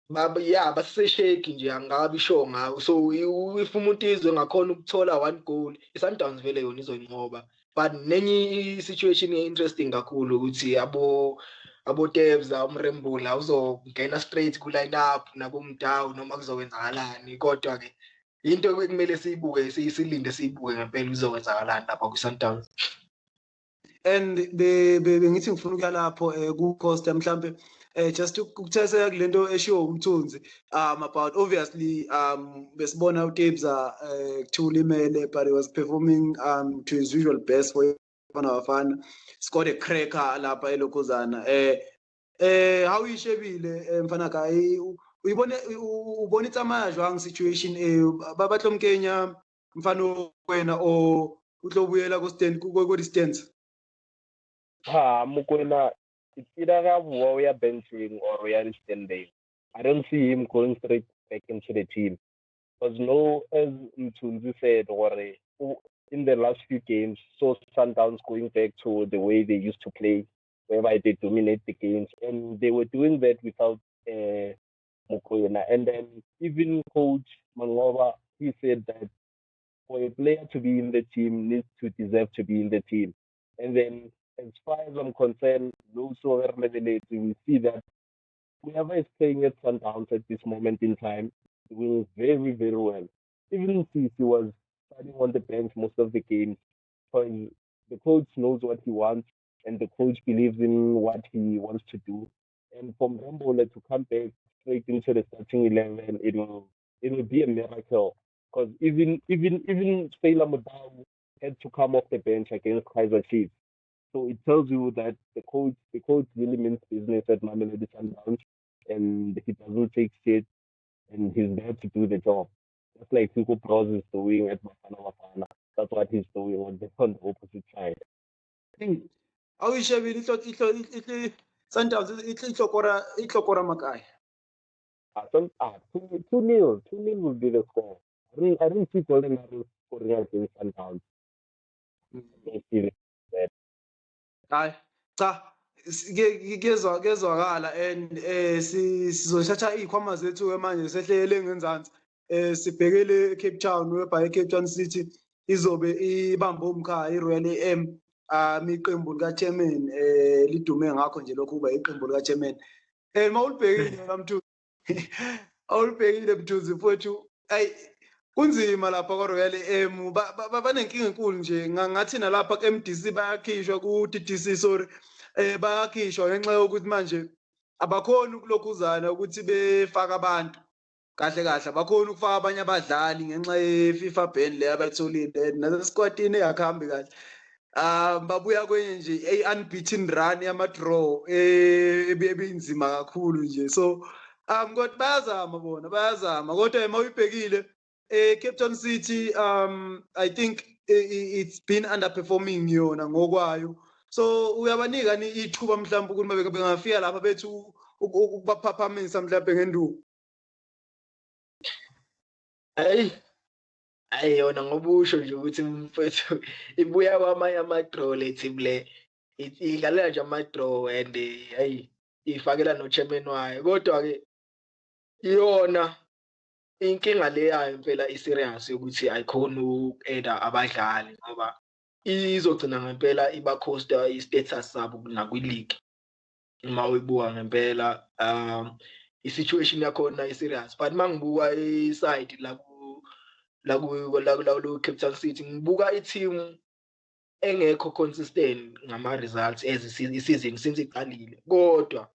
basesheki nje angakabi sure ngawo. So if umuntu izwe ngakhona ukuthola 1 goal, i-Sundowns vele yona izoyinqoba. But nenye i-situation interesting kakhulu ukuthi abo-Tebza umrembula uzongena straight ku-line up nabomdawu noma kuzokwenzakalani, kodwa-ke into ekumele siyibuke silinde siyibuke ngempela kuzokwenzakalani lapha kwi-Sundowns. And bengithi ngifuna ukuya lapho ku-Costa mhlambe just ukutheseka kulento eshiwo umthunzi about obviously besibona uTebza kuthula imele but he was performing to his usual best for Bafana Bafana, scored a cracker lapha eLokhuzana. How ishebile mfana Kai ubona itsamaya jwang situation babatlo Mkenya mfano wena o utlobuyela ku distance? Mokoena, it's either we are benching or we are standing. I don't see him going straight back into the team. Because as Mtunzi said, in the last few games, saw Sundowns going back to the way they used to play, whereby they dominate the games. And they were doing that without Mokoena. And then even Coach Mangova, he said that for a player to be in the team, needs to deserve to be in the team. And then, as far as I'm concerned, also we see that whoever is playing at Sundowns at this moment in time doing very, very well. Even if he was starting on the bench most of the games, because the coach knows what he wants and the coach believes in what he wants to do. And from Rambola to come back straight into the starting 11, it will be a miracle. Because even Sailor Mudau had to come off the bench against Kaizer Chiefs. So it tells you that the coach really means business at Mamelodi Sundowns, and he doesn't take shit, and he's there to do the job. Just like Hugo is doing at Bafana Bafana. That's what he's doing on the opposite side. How is Sundowns itlokora Makai? 2-0 will be the score. I don't see Golden Arrows scoring against Sundowns. Hayi cha kezwakala and sizoshatha izikhwama zethu manje sehlele ngenzansi sibhekele eCape Town webhaye eCape Town City izobe ibambe umkhaya iRoyal AM iqembu likaChairman lidume ngakho nje lokho kuba iqembu likaChairman mawulibhekile kamthu awulibhekile Mthunzi mfowethu ayi kunzima lapha kwaRoyal AM banenkinga enkulu nje ngathi nalapha kuMDC bayakhishwa ku-DDC sorry bayakhishwa ngenxa yokuthi manje abakhona ukulokhuzana ukuthi befaka abantu kahle kahle abakhona ukufaka abanye abadlali ngenxa ye-FIFA ban le abayitholile nasesquadini eyakhambi kahle babuya kwenye nje unbeaten run yama-draw ebinzima kakhulu nje so kodwa bayazama kodwa mawuyibhekile Cape Town City I think it's been underperforming yona ngokwayo so uyabanika ni ithuba mhlawumbe ukuthi bengafika lapha bethu ukubaphaphamisa mhlawumbe ngenduku. Hayi yona ngoba usho nje ukuthi mfethu ibuya kwamanye ama-draw le team le idlalela nje ama-draw and hayi ifakela no-chairman wayo kodwa-ke yona inkinga le yayo impela i-serious yokuthi ayikhona uku-add-a abadlali ngoba izogcina ngempela ibakhosta i-status sabo nakwi-league uma uyibuka ngempela i-situation yakhona i-serious but mangibuka i-side la Cape Town City ngibuka i-team engekho consistent ngama-results isizini since iqalile kodwa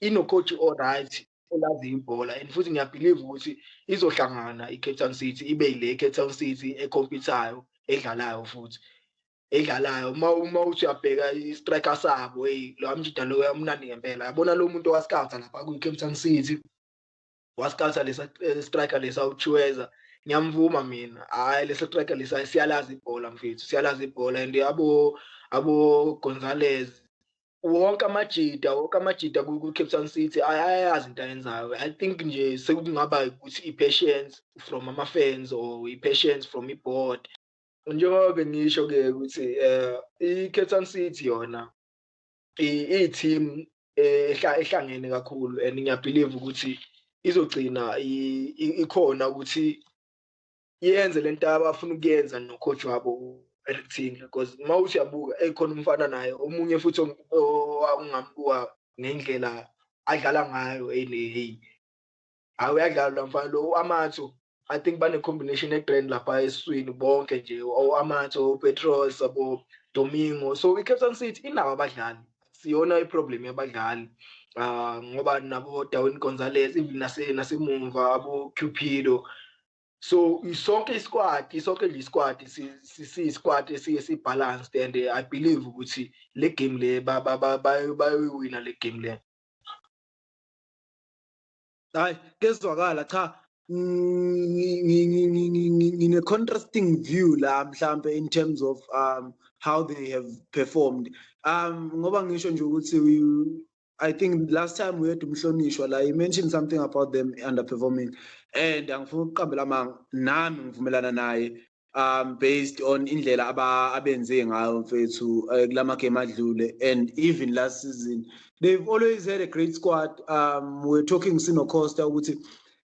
ino-coach o-right elazi ibhola and futhi ngiyabhilive ukuthi izohlangana i-Cape Town City ibe ile Cape Town City ekhompithayo edlalayo futhi edlalayo uma uthi uyabheka i-striker sabo lo mjida lo yamnandi ngempela yabona lo muntu owascoutha lapha ku-Cape Town City wascoutha lesa striker lesa uChiweza ngiyamvuma mina hayi lesa striker lesa siyalazi ibhola mfethu siyalazi ibhola and abo Gonzalez wonke amajida ku-Cape Town City ayayazi into ayenzayo. I think nje sekungaba ukuthi i-patience from ama-fans or i-patience from i-board. Njengoba bengisho-ke ukuthi i-Cape Town City yona i-team ehlangene kakhulu, and ngiyabhilieve ukuthi izogcina ikhona ukuthi yenze lento abafuna ukuyenza no-coach wabo Eric Ting, because mawuthi uyabuka ekhona umfana naye omunye futhi ongambuka ngendlela adlala ngayo hey awuyadlala lo mfana lo Amatho. I think bane-combination e-grand lapha esiswini bonke nje Amatho, Petros, abo Domingo. So i-Cape Town City inawo abadlali, siyona i-problem yabadlali ngoba nabo Darwin Gonzalez even nasemumva abo Cupido. So sonke nje isquad si-squad si-balanced, and I believe ukuthi le game le bayoyina le game le. Hayi kezwakala cha ngine contrasting view la mhlambe in terms of how they have performed. Ngoba ngisho nje ukuthi I think last time we had umhlonishwa la, he mentioned something about them underperforming, and angifuna ukuqambela amanga, nami ngivumelana naye based on indlela abenze ngayo mfethu kulama game adlule, and even last season they've always had a great squad. We're talking Sino Costa ukuthi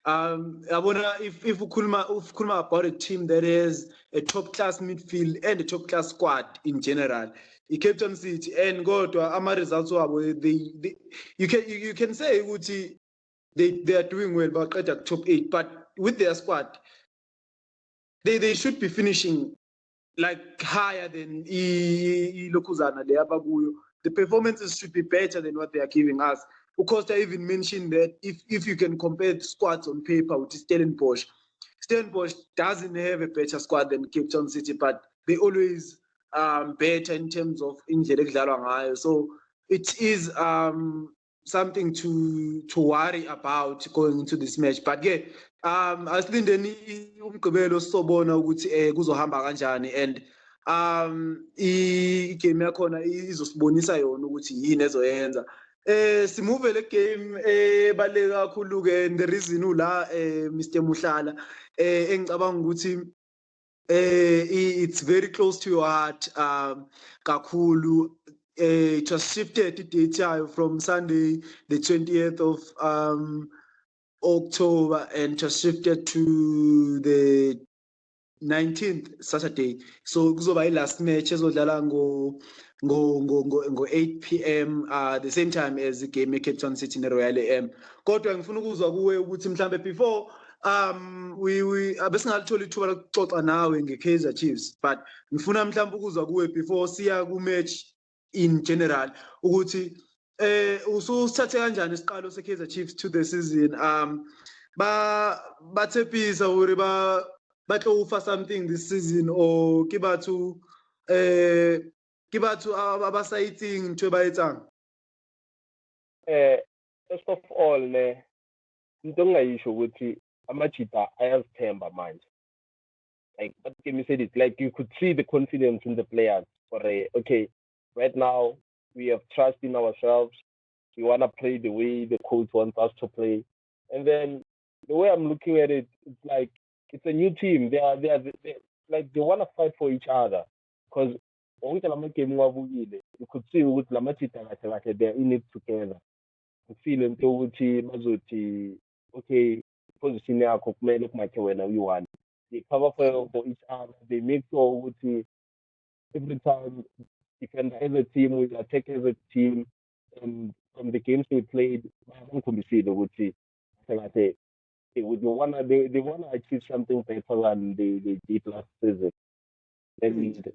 yabona if ukhuluma about a team that has a top class midfield and a top class squad in general, i-Cape Town City, and kodwa ama-results wabo you can say ukuthi they are doing well baqeda top 8, but with their squad they should be finishing like higher than ilokhuzana le abakuyo. The performances should be better than what they are giving us. Ucosta even mentioned that if you can compare squads on paper with Stellenbosch doesn't have a better squad than Cape Town City, but they always better in terms of indlela ekudlalwa ngayo. So it is something to worry about going into this match. But yeah, asilindeni umgqibelo sobona ukuthi kuzohamba kanjani, and igame yakhona izosibonisa yona ukuthi yini ezoyenza. Simuve le game ebaleka kakhulu ke, and the reason ula Mr. Muhlala engicabanga ukuthi it's very close to your heart kakhulu. It was shifted the date from Sunday the 20th of October, and it was shifted to the 19th Saturday. So kuzoba last match ezodlala ngo 8 p.m. The same time as the game Cape Town City ne Royal AM. Kodwa ngifuna ukuzwa kuwe ukuthi mhlambe before we abesingalithola ithuba lokuxoxa nawe ngeKaizer Chiefs, but ngifuna mhlambe ukuzwa kuwe before siya ku match in general ukuthi ususithathe kanjani isiqalo seKaizer Chiefs to the season. Bathepisa uri batlo ufa something this season, or ke batho abasayiting ntwe ba etsang? First of all into engayisho ukuthi amajita ayazithemba manje. Like what Kemi said, it's like you could see the confidence in the players for okay, right now we have trust in ourselves, we want to play the way the coach wants us to play. And then the way I'm looking at it, it's like it's a new team. They like they want to fight for each other, because you could see with Lamachita they're in it together. You feel into okay, position we want. They cover for each other. They make sure every time defend as a team, we attack as a team, and from the games they played, they wanna achieve something better than they did last season. And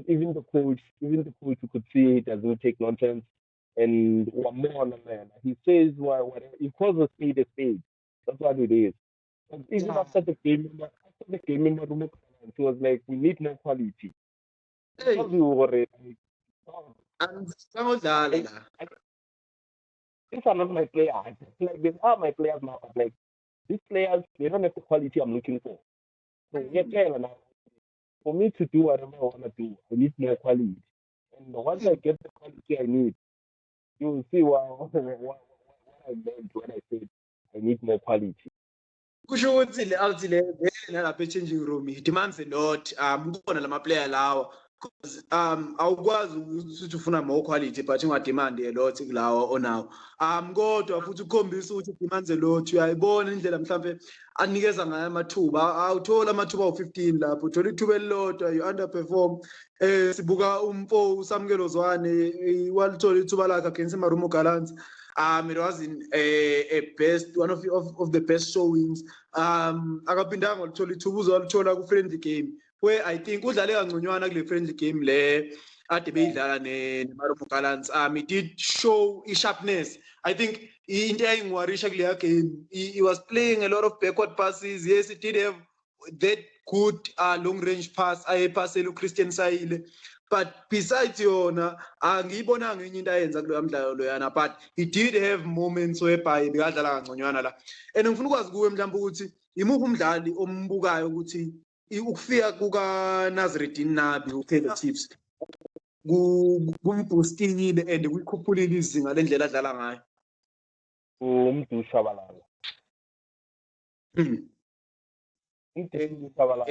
even the coach you could see he doesn't take nonsense. And one more on the man, he says he calls a spade a spade. That's what it is. And even after the game, he was like, we need more quality. Hey. Because we were these are not my players. Like these are my players now, but like these players, they don't have the quality I'm looking for. So for me to do whatever I want to do, I need more quality. And once I get the quality I need, You will see what I meant when I said I need more quality. Kusho ukuthi le vele nalapha e-changing room it demands a lot. Kubona lama player lawa. Because awukwazi ukuthi ufuna more quality but ungademand a lot kulawa onawo. Kodwa futhi ukukhombisa ukuthi demands a lot. Uyayibona indlela mhlambe anikeza ngayo amathuba. Awuthola amathuba awu-15 lapho. Uthola ithuba elilodwa you underperform. Sibuka umfo usamukelo Zwane walithola ithuba lakhe against Marumo Gallants. It was in a best one of the best showings. Akaphindanga walithola ithuba uzolithola ku-friendly game where I think udlale kangconywana kule friendly game le ade beyidlala ne-Marumo Gallants. It did show i-sharpness. I think into eyayingiwarisha kuleya game he was playing a lot of backward passes. Yes, it did have that good long range pass ayephasela uChristian Sayile. But besides yona angiyibonanga enye into ayenza kuloya mdlalo loyana but he did have moments whereby bekadlala kangconywana la. And ngifuna ukwazi kuwe mhlawumbe ukuthi imuphi umdlali ombukayo ukuthi ukufika kukaNazreddin Nabi uKaizer Chiefs kumboostile and kuyikhuphulile izinga lendlela adlala ngayo. Umdudu Shabalala. Umdudu Shabalala.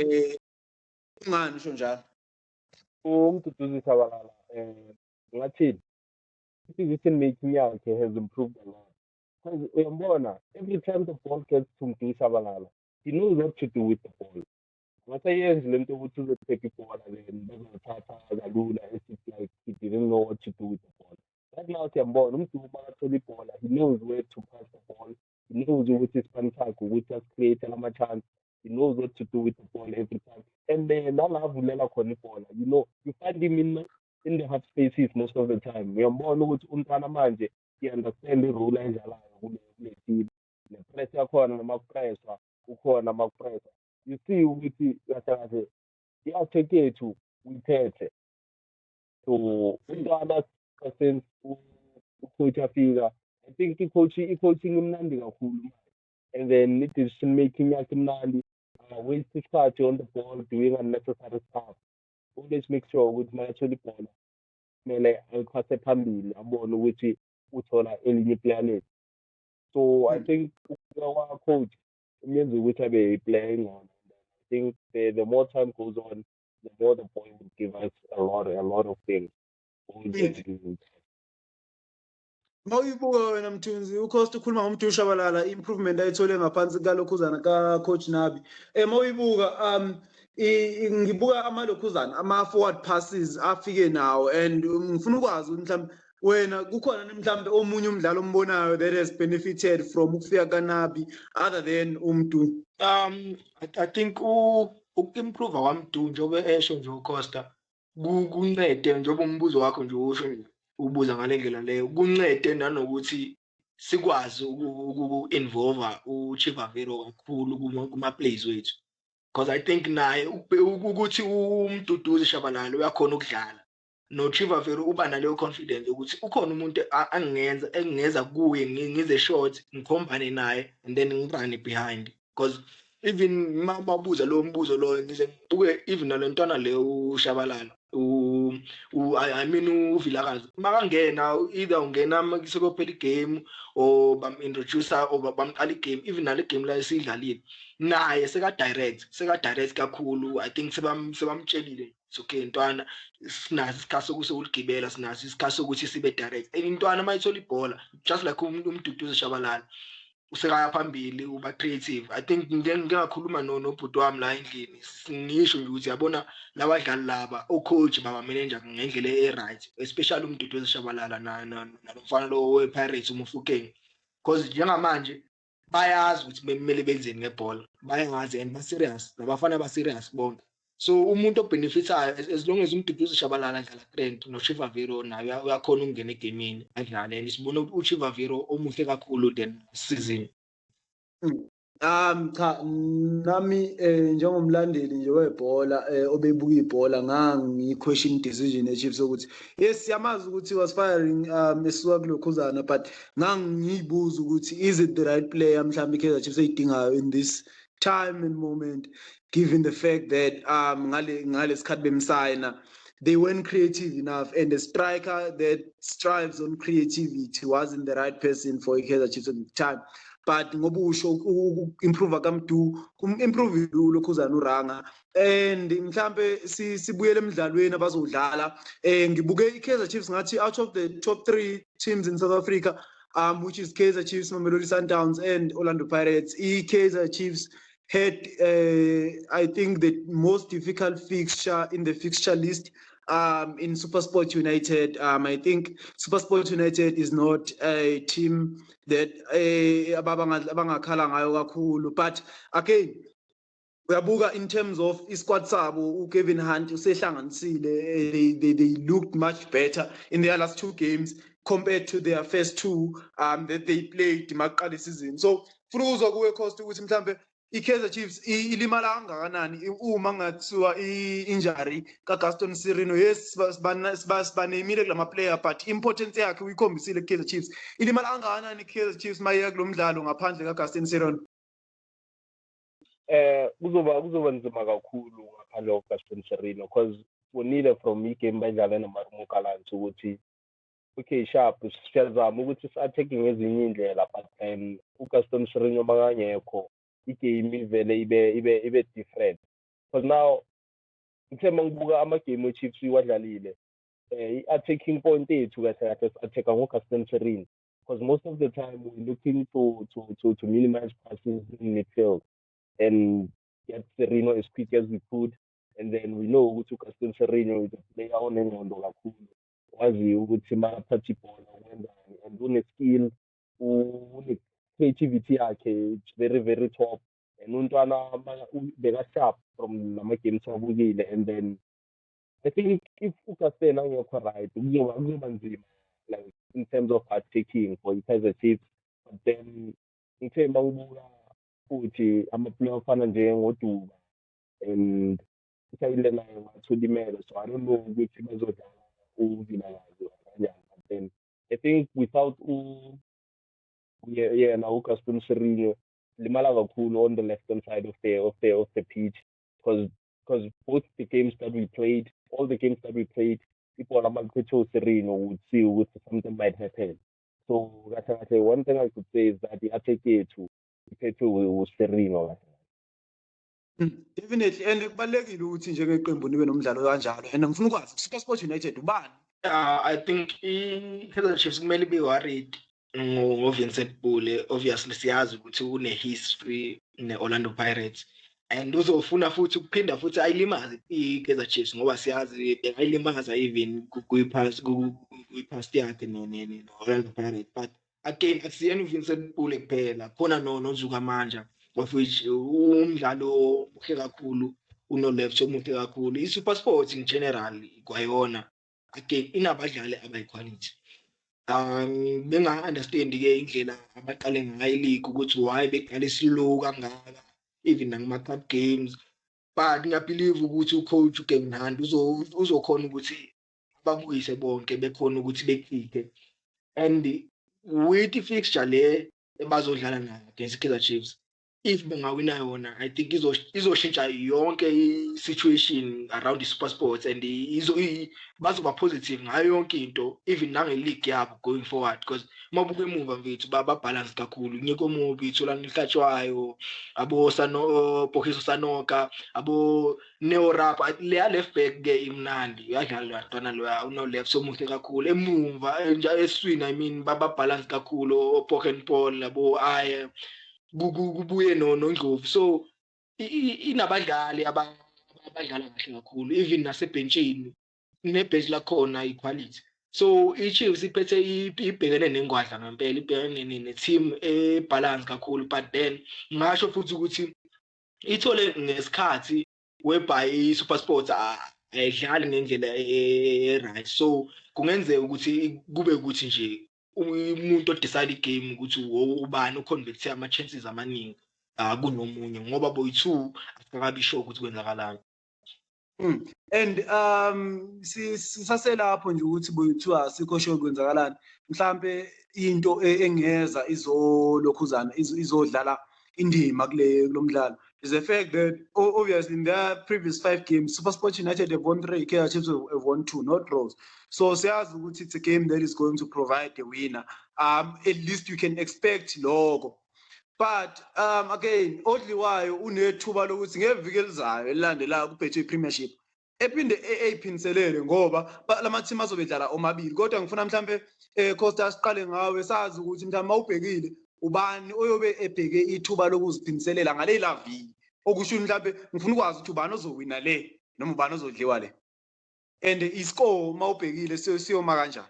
Ungani usho njalo? Umdudu Shabalala. Ngathi decision making yakhe has improved a lot. Because uyambona, every time the ball gets to Umdudu Shabalala, he knows what to do with the ball. Ngathi le nto ukuthi uzothatha ibhola then bezothatha kalula as if like he didn't know what to do with the ball. Right now siyambona umdudu makathola ibhola, he knows where to pass the ball. He knows ukuthi ispan sakhe ukuthi asicreate ama-chance. He knows what to do with the ball every time. And then nalavulela khona ibhola, you know, you find him in the half spaces most of the time. Uyambona ukuthi umntwana manje he understand i-role ayidlalayo kule team. Ne-press yakhona noma kupresswa ukhona amakupresswa. You see ukuthi kahle i-attack yethu uyiphethe. So umntwana since ucoach afika, I think i-coaching imnandi kakhulu. And then i-decision making yakhe imnandi. Waste isikhathi on the ball doing unnecessary stuff. Always make sure ukuthi makathola ibhola kumele ayiphase phambili abone ukuthi uthola elinye iplayer lethu. So I think our coach umenza ukuthi abe player engcono. I think the more time goes on, the more the boy will give us a lot of things. Mawuyibuka wena Mthunzi uCosta ukhuluma ngomdudu Shabalala improvement ayithole ngaphansi kalokhuzana ka-coach Nabi. Mawuyibuka ngibuka amalokhuzana ama-forward passes afike nawo and ngifuna ukwazi mhlawumbe wena kukhona mhlawumbe omunye umdlalo ombonayo that has benefited from ukufika kaNabi other than umdudu. I think uku-improve kwamdudu njengoba esho nje uCosta kuncede njengoba umbuzo wakho nje usho nje ubuza ngale ndlela leyo kuncede nanokuthi sikwazi uku-involve uChivaviro kakhulu kuma-plays wethu because I think naye ukuthi umduduzi Shabalala uyakhona ukudlala noChivaviro uba naleyo confidence ukuthi ukhona umuntu engingeza kuye ngize short ngikhombane naye and then ngirane behind because even mabuza lo mbuzo lo ngize ngibuke even nalentwana leyo uShabalala I mean uVilakazi makangena either ungena sekuphela igame or bam-introduce or bamqala igame even nale game la esiyidlalile naye seka direct kakhulu. I think sebamtshelile okay ntwana sinazi isikhathi sokuthi uligibela sinazi isikhathi sokuthi sibe direct and intwana mayithola ibhola just like umduduzi Shabalala usekaya phambili uba creative. I think ngingakhuluma nobhuti wami la endlini ngisho nje ukuthi yabona labadlali laba coach baba manager ngendlela e-right especially umduduzi Shabalala nalomfana lo we-Pirates uMufukeng because njengamanje bayazi ukuthi kumele benzeni ngebhola bayazi and ba-serious nabafana ba-serious bonke. So umuntu obenefitayo as long as umduduzi Shabalala adlala trend noChivaviro naye uyakhona ukungena egemini adlale and sibona uChivaviro omuhle kakhulu then season. Cha nami njengomlandeli nje webhola obebuka ibhola ngangi-question decision eChiefs ukuthi yes siyamazi ukuthi was firing esuka kulokhuzana but ngangiyibuza ukuthi is it the right player mhlawumbe iKaizer Chiefs eyidingayo in this time and moment given the fact that ngale sikhathi bemsayina they weren't creative enough, and the striker that strives on creativity wasn't the right person for Kaizer Chiefs at the time. But ngoba usho improve kamdu improve lokhuzana uranga, and mhlambe sibuyele emidlalweni abazodlala. Ngibuke Kaizer Chiefs ngathi out of the top 3 teams in South Africa, which is Kaizer Chiefs, Mamelodi Sundowns, and Orlando Pirates, Kaizer Chiefs had I think the most difficult fixture in the fixture list in SuperSport United. I think SuperSport United is not a team that abangakhala ngayo kakhulu, but again uyabuka in terms of squad sabo, Kevin Hunt usehlanganisile, they looked much better in their last 2 games compared to their first 2 that they played maqala season. So funa uzwa kuwe cost ukuthi mhlambe Kaizer Chiefs ilimala kangakanani uma ngathiwa injury kaGaston Sirino. Yes, banemile kulama player, but importance yakhe uyikhombisile Kaizer Chiefs. Ilimala kangakanani Kaizer Chiefs maye kulomdlalo ngaphandle kaGaston Sirino? Kuzoba nzima kakhulu ngaphandle kaGaston Sirino, because bonile from igame badlala noMarumo Kalani ukuthi okay sharp siyazama ukuthi si-attacking ezinye indlela, but uGaston Sirino makangekho igame ivele ibe different. Because now ngithe mangibuka amagame weChiefs iwadlalile, i-attacking point ethu kahle si-attacka ngoGaston Sirino, because most of the time we're looking to minimize passes in midfield and get Sirino as quick as we could, and then we know ukuthi uGaston Sirino is a player onengqondo kakhulu, wazi ukuthi makaphatha ibhola wenzani, and une-skill, une-creativity yakhe, it's very very top, and untwana beka-sharp from nama-games wabukile. And then I think if uGaston angekho right kuzoba nzima, like in terms of attacking for Kaizer Chiefs. But then ngithe mangibuka futhi ama-player afana njengoDuba and usayile naye wathulimele, so I don't know ukuthi bazodlala uvilakazi kanjani. But then I think without uGaston Sirino limala kakhulu on the left hand side of the pitch, because both the games that we played, all the games that we played, people amaliphethe Sirino would see ukuthi something might happen. So one thing I could say is that the attack yethu iphethe uSirino. Definitely, and kubalekile ukuthi njengeqembu nibe nomdlalo kanjalo, and ngifuna ukwazi SuperSport United ubani? I think Kaizer Chiefs kumele be worried ngoVincent Pule. Obviously siyazi ukuthi une-history ne-Orlando Pirates, and uzofuna futhi ukuphinda futhi ayilimaze iKaizer Chiefs ngoba siyazi ayilimaza even kwi-past yakhe ne-Orlando Pirates. But again akusiyena uVincent Pule kuphela, khona noZuka Manja, of which umdlalo muhle kakhulu, uno-left omuhle kakhulu. I-SuperSport in general kwayona again inabadlali abayi-quality. Benga-understand-ke indlela abaqale ngayo i-league ukuthi why beqale slow kangaka even nakuma-cup games, but ngiyabelieve ukuthi ucoach uKevin Hunt uzokhona ukuthi babuyise bonke bekhona ukuthi bekhiphe, and with i-fixture le ebazodlala nayo against Kaizer Chiefs, if bengawina yona, I think izoshintsha yonke i-situation around i-SuperSport, and bazoba positive ngayo yonke into, even nange-league yabo going forward, because mabuke emuva mfethu balance kakhulu. Ngekho mubi Thulani Hlatshwayo, abo Pokiso Sanoka, abo Neo Rap, leya left back ke imnandi yadlala lantwana loya uno-left somuhle kakhulu. Emumva eswini, I mean balance kakhulu, Poken Paul, abo Aye kubuye noNdlovu. So inabadlali abadlala kahle kakhulu, even nasebhenchini nebhench lakhona equality. So iChiefs iphethe ibhekene nengwadla ngempela, ibhekene ne-team ebalance kakhulu, but then ngasho futhi ukuthi ithole ngesikhathi whereby iSuperSport ayidlali ngendlela right. So kungenzeka ukuthi kube ukuthi nje umuntu odecide igame ukuthi ubani uconvert ama-chances amaningi kunomunye, ngoba boyi-2 asikabi sure ukuthi kwenzakalani. And sisaselapho nje ukuthi boyi-2 asikho sure kwenzakalani. Mhlambe into engeza izolokhuzana izodlala indima kulomdlalo. is the fact that obviously in their previous 5 games, SuperSport United have won 3, Kaizer Chiefs have won 2, not draws. So it's a game that is going to provide the winner. At least you can expect logo. But again, oddly wayo unethuba lokuthi ngeviki elizayo elilandelayo kubhethwe iPremiership ephinde eyiphinselele ngoba lama team azobedlala omabili. Kodwa ngifuna mhlambe Costa siqale ngawe sazi ukuthi mhlawumbe mawubhekile ubani oyobe ebheke ithuba lokuziphinselela ngale la viki. Okusho mhlambe ngifuna ukwazi ukuthi ubani ozowina le noma ubani ozodliwa le. And iscore mawubhekile siyoma kanjani?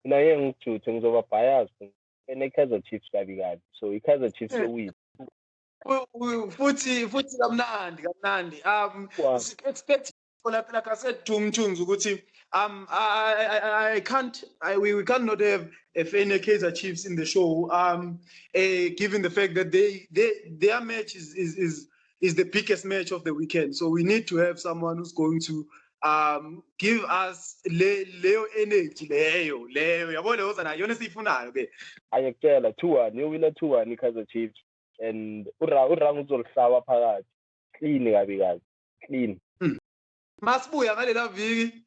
Mina ngengijuthe ngizoba biased Kaizer Chiefs kabi kabi. So Kaizer Chiefs win. Futhi kamnandi. Expect like I said to Mchunzu ukuthi we cannot have a fan Kaizer Chiefs in the show given the fact that their match is the biggest match of the weekend. So we need to have someone who's going to give us leyo energy leyo yabo leyo sana yona siyifunayo ke ayekutshela 2-1 you win 2-1 Kaizer Chiefs and urang uzolihlaba phakathi clean kabi clean masibuya ngalela viki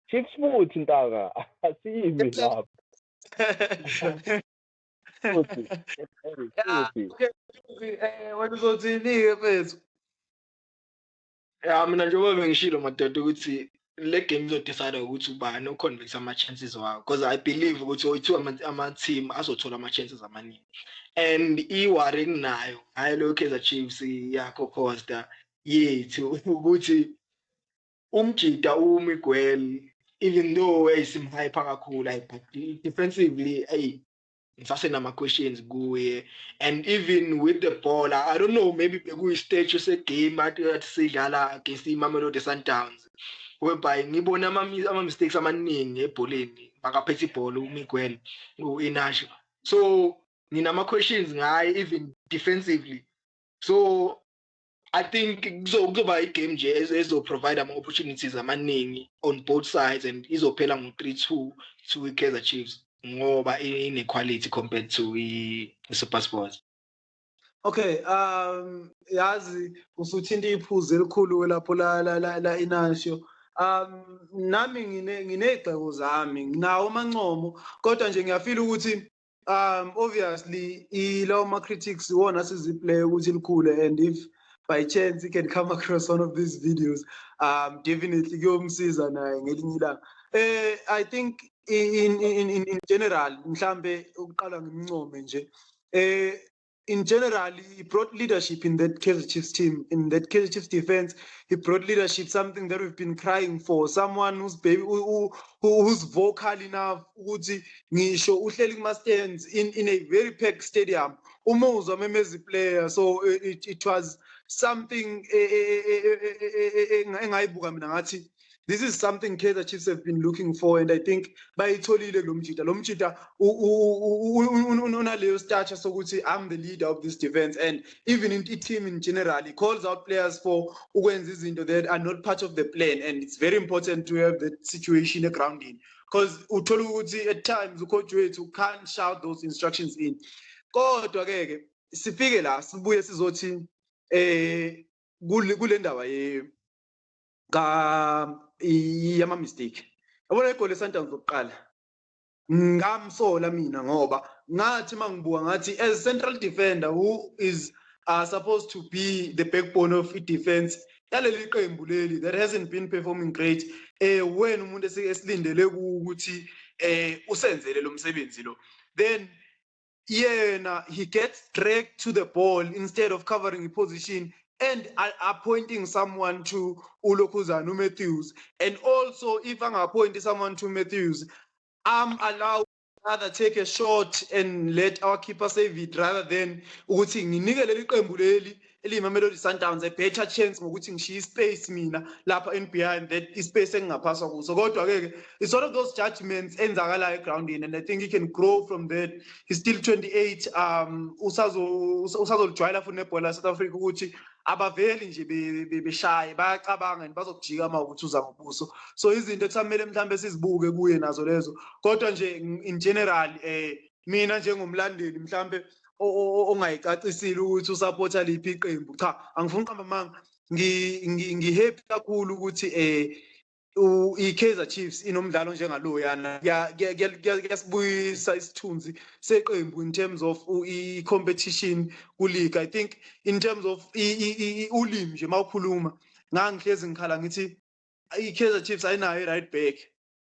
Chiefs futhi ntanga asimi lapha futhi wena uzothini mfethu mina njengoba bengishilo madoda ukuthi le game izodecide ukuthi ubani uconvert ama chances wawo because I believe ukuthi oyithu ama team azothola ama chances amaningi and iwari nayo hayi lo Kaizer Chiefs yakho Costa yethu ukuthi umjida uMiguel even though eyisimhype kakhulu but defensively ngisasenama questions kuye and even with the ball I don't know maybe bekuyi stage segame athi sidlala against iMamelodi Sundowns whereby ngibona ama mistakes amaningi ebholeni bakaphethe ibhola uMiguel uInash so nginama questions ngaye even defensively so I think kuzoba igame nje ezo provide ama opportunities amaningi on both sides and izophela ngo 3-2 to Kaizer Chiefs ngoba inequality compared to iSuperSport. Okay, yazi usuthinta iphuzu elikhulu lapho la Inasho. Nami nginegxeko zami nginawo amancomo kodwa nje ngiyafila ukuthi obviously ilawo ma critics wona siziplay ukuthi likhule and if by chance he can come across one of these videos definitely kuyomsiza naye ngelinye ilanga. I think in general mhlambe ukuqala ngimncome nje in general he brought leadership in that Kaizer Chiefs team, in that Kaizer Chiefs defense. He brought leadership, something that we've been crying for, someone who's vocal enough ukuthi ngisho uhleli kuma stands in a very packed stadium umuzwa memezi player. So it was something engayibuka mina ngathi this is something Kaizer Chiefs have been looking for, and I think bayitholile lo mjida unaleyo stature sokuthi I'm the leader of this defense, and even in the team in general he calls out players for ukwenza izinto that are not part of the plan, and it's very important to have that situation grounding because uthola ukuthi at times ucoach wethu can't shout those instructions in. Kodwa ke sifike la sibuye sizothi kule ndaba yama mistake. Yabona igoli Sundowns lokuqala ngamsola mina ngoba ngathi mangibuka ngathi as central defender who is supposed to be the backbone of defense yaleli qembu leli that hasn't been performing great when umuntu esilindele ukuthi usenzele lo msebenzi lo, then yena he gets dragged to the ball instead of covering a position and appointing someone to Ulokuzana Matthews. And also, if I'm appointing someone to Matthews, I'm allowed to rather take a shot and let our keeper save it rather than ukuthi nginike leli qembu leli eliMamelodi Sundowns a better chance ngokuthi ngishiye space mina lapha in behind that space engingaphaswa kuso. Kodwa ke it's one of those judgments enzakala grounding, and I think he can grow from that. He's still 28. Usazojwayela for netball South Africa ukuthi abaveli nje beshaya bayacabanga and bazokujika uma ukuthi uza ngobuso. So izinto ekusamele mhlambe sizibuke kuye nazo lezo. Kodwa nje in general mina njengomlandeli mhlambe ongayicacisile ukuthi usupporta liphi iqembu. Cha, angifuni uqamba manga. Ngihappy kakhulu ukuthi i-Kaizer Chiefs inomdlalo njengaloyana. Kuyasibuyisa isithunzi seqembu in terms of i-competition ku-league. I think in terms of ulimi nje mawukhuluma ngangihlezi ngikhala ngithi i-Kaizer Chiefs ayinayo i-right back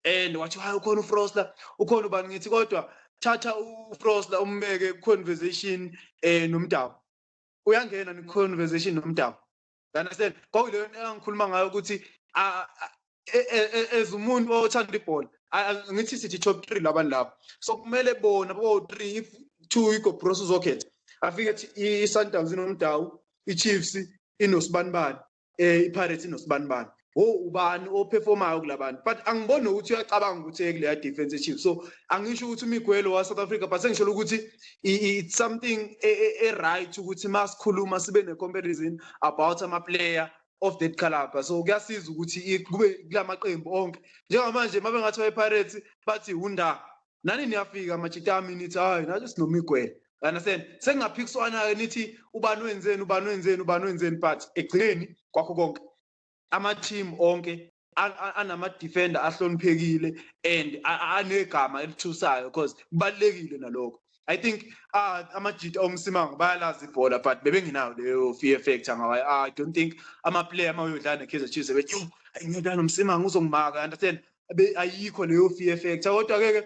and wathi hayi ukhona uFrosler ukhona ubani ngithi kodwa thatha uFrosler umbeke conversation noMdawu uyangena ne conversation noMdawu. Understand kwakuyilo engikhuluma ngayo ukuthi as umuntu othanda ibhola ngithi sithi top 3 labantu lapha so kumele bona bo 3 if 2 Hugo Bros uzokhetha afike i-Sundowns inomdawu i-Chiefs inosibanibani i-Pirates inosibanibani ubani operformayo kulabantu but angiboni ukuthi uyacabanga ukuthi ekuleya defense Chiefs so angisho ukuthi uMiguel wa South Africa but sengisho ukuthi it's something right ukuthi masikhuluma sibe ne comparison about ama player of that caliber so kuyasiza ukuthi kube kulamaqembu onke njengamanje mabe ngathi iPirates bathi unda nani niyafika ama-30 minutes hayi nathi sinomigwele understand sengingaphikiswana nithi ubani wenzeni but egcineni kwakho konke ama team onke anama defender ahloniphekile and anegama elithusayo because kubalekile nalokho. I think amajita omsimango bayalazi ibhola but bebengenayo leyo fear factor ngawa I don't think ama player mawuyodlala neKaizer Chiefs bethi ngiyodlala nomsimango uzongimaka understand ayikho leyo fear factor kodwa ke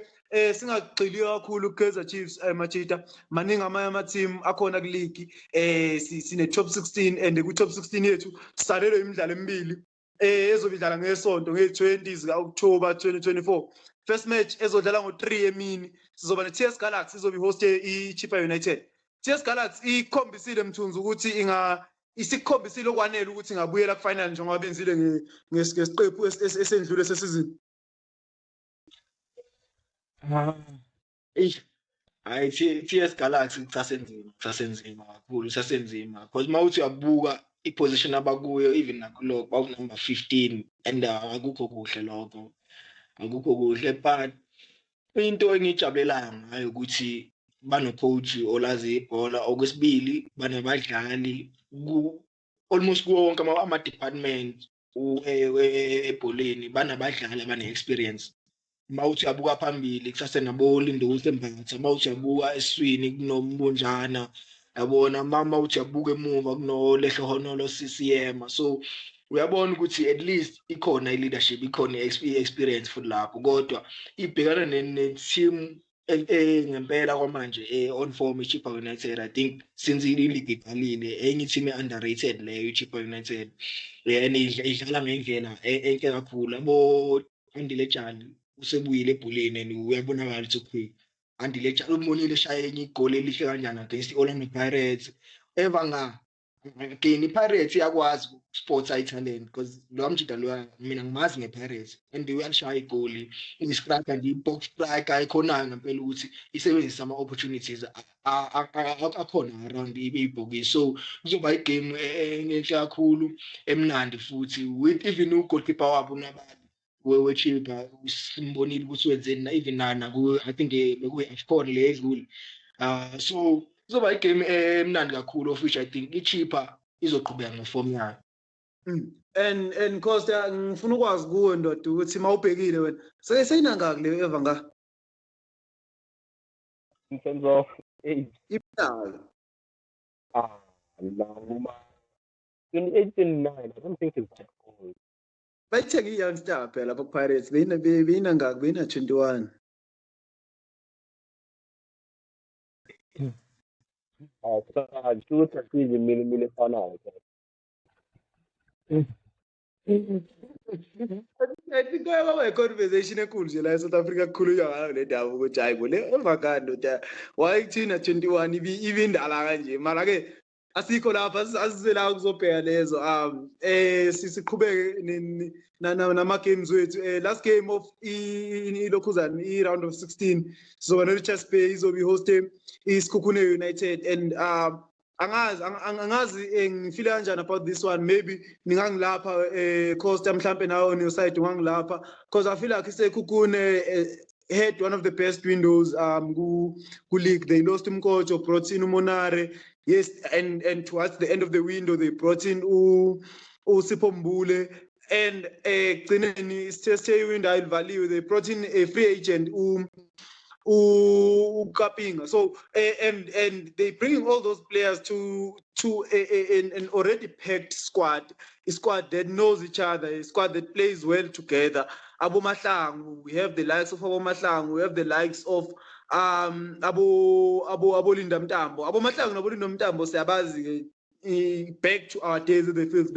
singagxili kakhulu kuKaizer Chiefs majita maningi ama team akhona ku league sine top 16 and ku top 16 yethu sisalelwe imidlalo emibili ezobidlala ngesonto nge-20 ka October 2024 first match ezodlala ngo3 emini sizoba ne-TS Galaxy izobe hoste iChiefs United. TS Galaxy ikhombisile mthunzi ukuthi isikhombisile okwanele ukuthi ingabuyela ku final njengoba benzile ngesiqephu esendlule sesizini. Hayi TS Galaxy kusasenzima kakhulu sasenzima because mawuthi uyabuka iposition abakuyo even nakuloko bawu number 15 and akukho kuhle lokho akukho kuhle but into engijabulelayo ngayo ukuthi bano coach olazi ibhola okwesibili banabadlali almost kuwo wonke ama department ebholeni banabadlali abane experience mawuthi yabuka phambili kusase nabo Lindo uSembatha mawuthi yabuka eswini kunombunjana yabona mama uthi yabuka emuva kunoLehlo Honolo CCM so uyabona ukuthi at least ikhona leadership ikhona experience futhi lapho kodwa ibhekana ne team ngempela kwamanje on form iChiefs United I think since ileague iqalile enye team underrated leyo iChiefs United and idlala ngendlela enhle kakhulu abo Andile usebuyile ebholeni and uyabonakala ukuthi Andile umonile eshaya enye igoli elihle kanjani against Orlando Pirates evanga again iPirates yakwazi sports talent because lo mjida lo mina ngimazi ngePirates and uyalishaya igoli istriker nje box striker ikhonayo ngempela ukuthi isebenzisa ama opportunities akhona around ibhokisi so kuzoba igame enhle kakhulu emnandi futhi with even ugoalkeeper wabo nabani weChiefs simbonile ukuthi wenzeni na even nana I think bekuyi AFCON le edlule so kuzoba igame emnandi kakhulu of which I think iChiefs izoqhubeka ngeform yayo. And Costa ngifuna ukwazi kuwe ndoda ukuthi mawubhekile wena seyinangaki leyo evanga in terms of age ibidala no 28-29 I don't think it's that old. bayithenge youngster phela lapha kuPirates beyinangaki beyina 21 shoot actually mile fanayo I think I conversation enkulu nje la eSouth Africa kukhulunywa ngayo le ndaba ukuthi hayi bo le evakando wayithina 21 ibindala kanje mara ke asikho lapha asizela ukuzobheka lezo siqhubeke nama games wethu last game of ilokhuzana i-round of 16 sizoba neRichards Bay izobe hoste iSikhukhune United and angazi ngifile kanjani about this one maybe ningangilapha Costa mhlambe nawe on your side ungangilapha because I feel like iSikhukhune had one of the best windows league. They lost Mkocho, brought in Monare. Yes, and towards the end of the window they brought in Sipho Mbule, and window value they brought in a free agent Kapinga. So and they bring all those players to an already packed squad, a squad that knows each other, a squad that plays well together. Abo Mahlangu, we have the likes of Abo Mahlangu, we have the likes of Abo Linda Mtambo. Abo Mahlangu nabo Linda Mtambo siyabazi back to our days in the fields.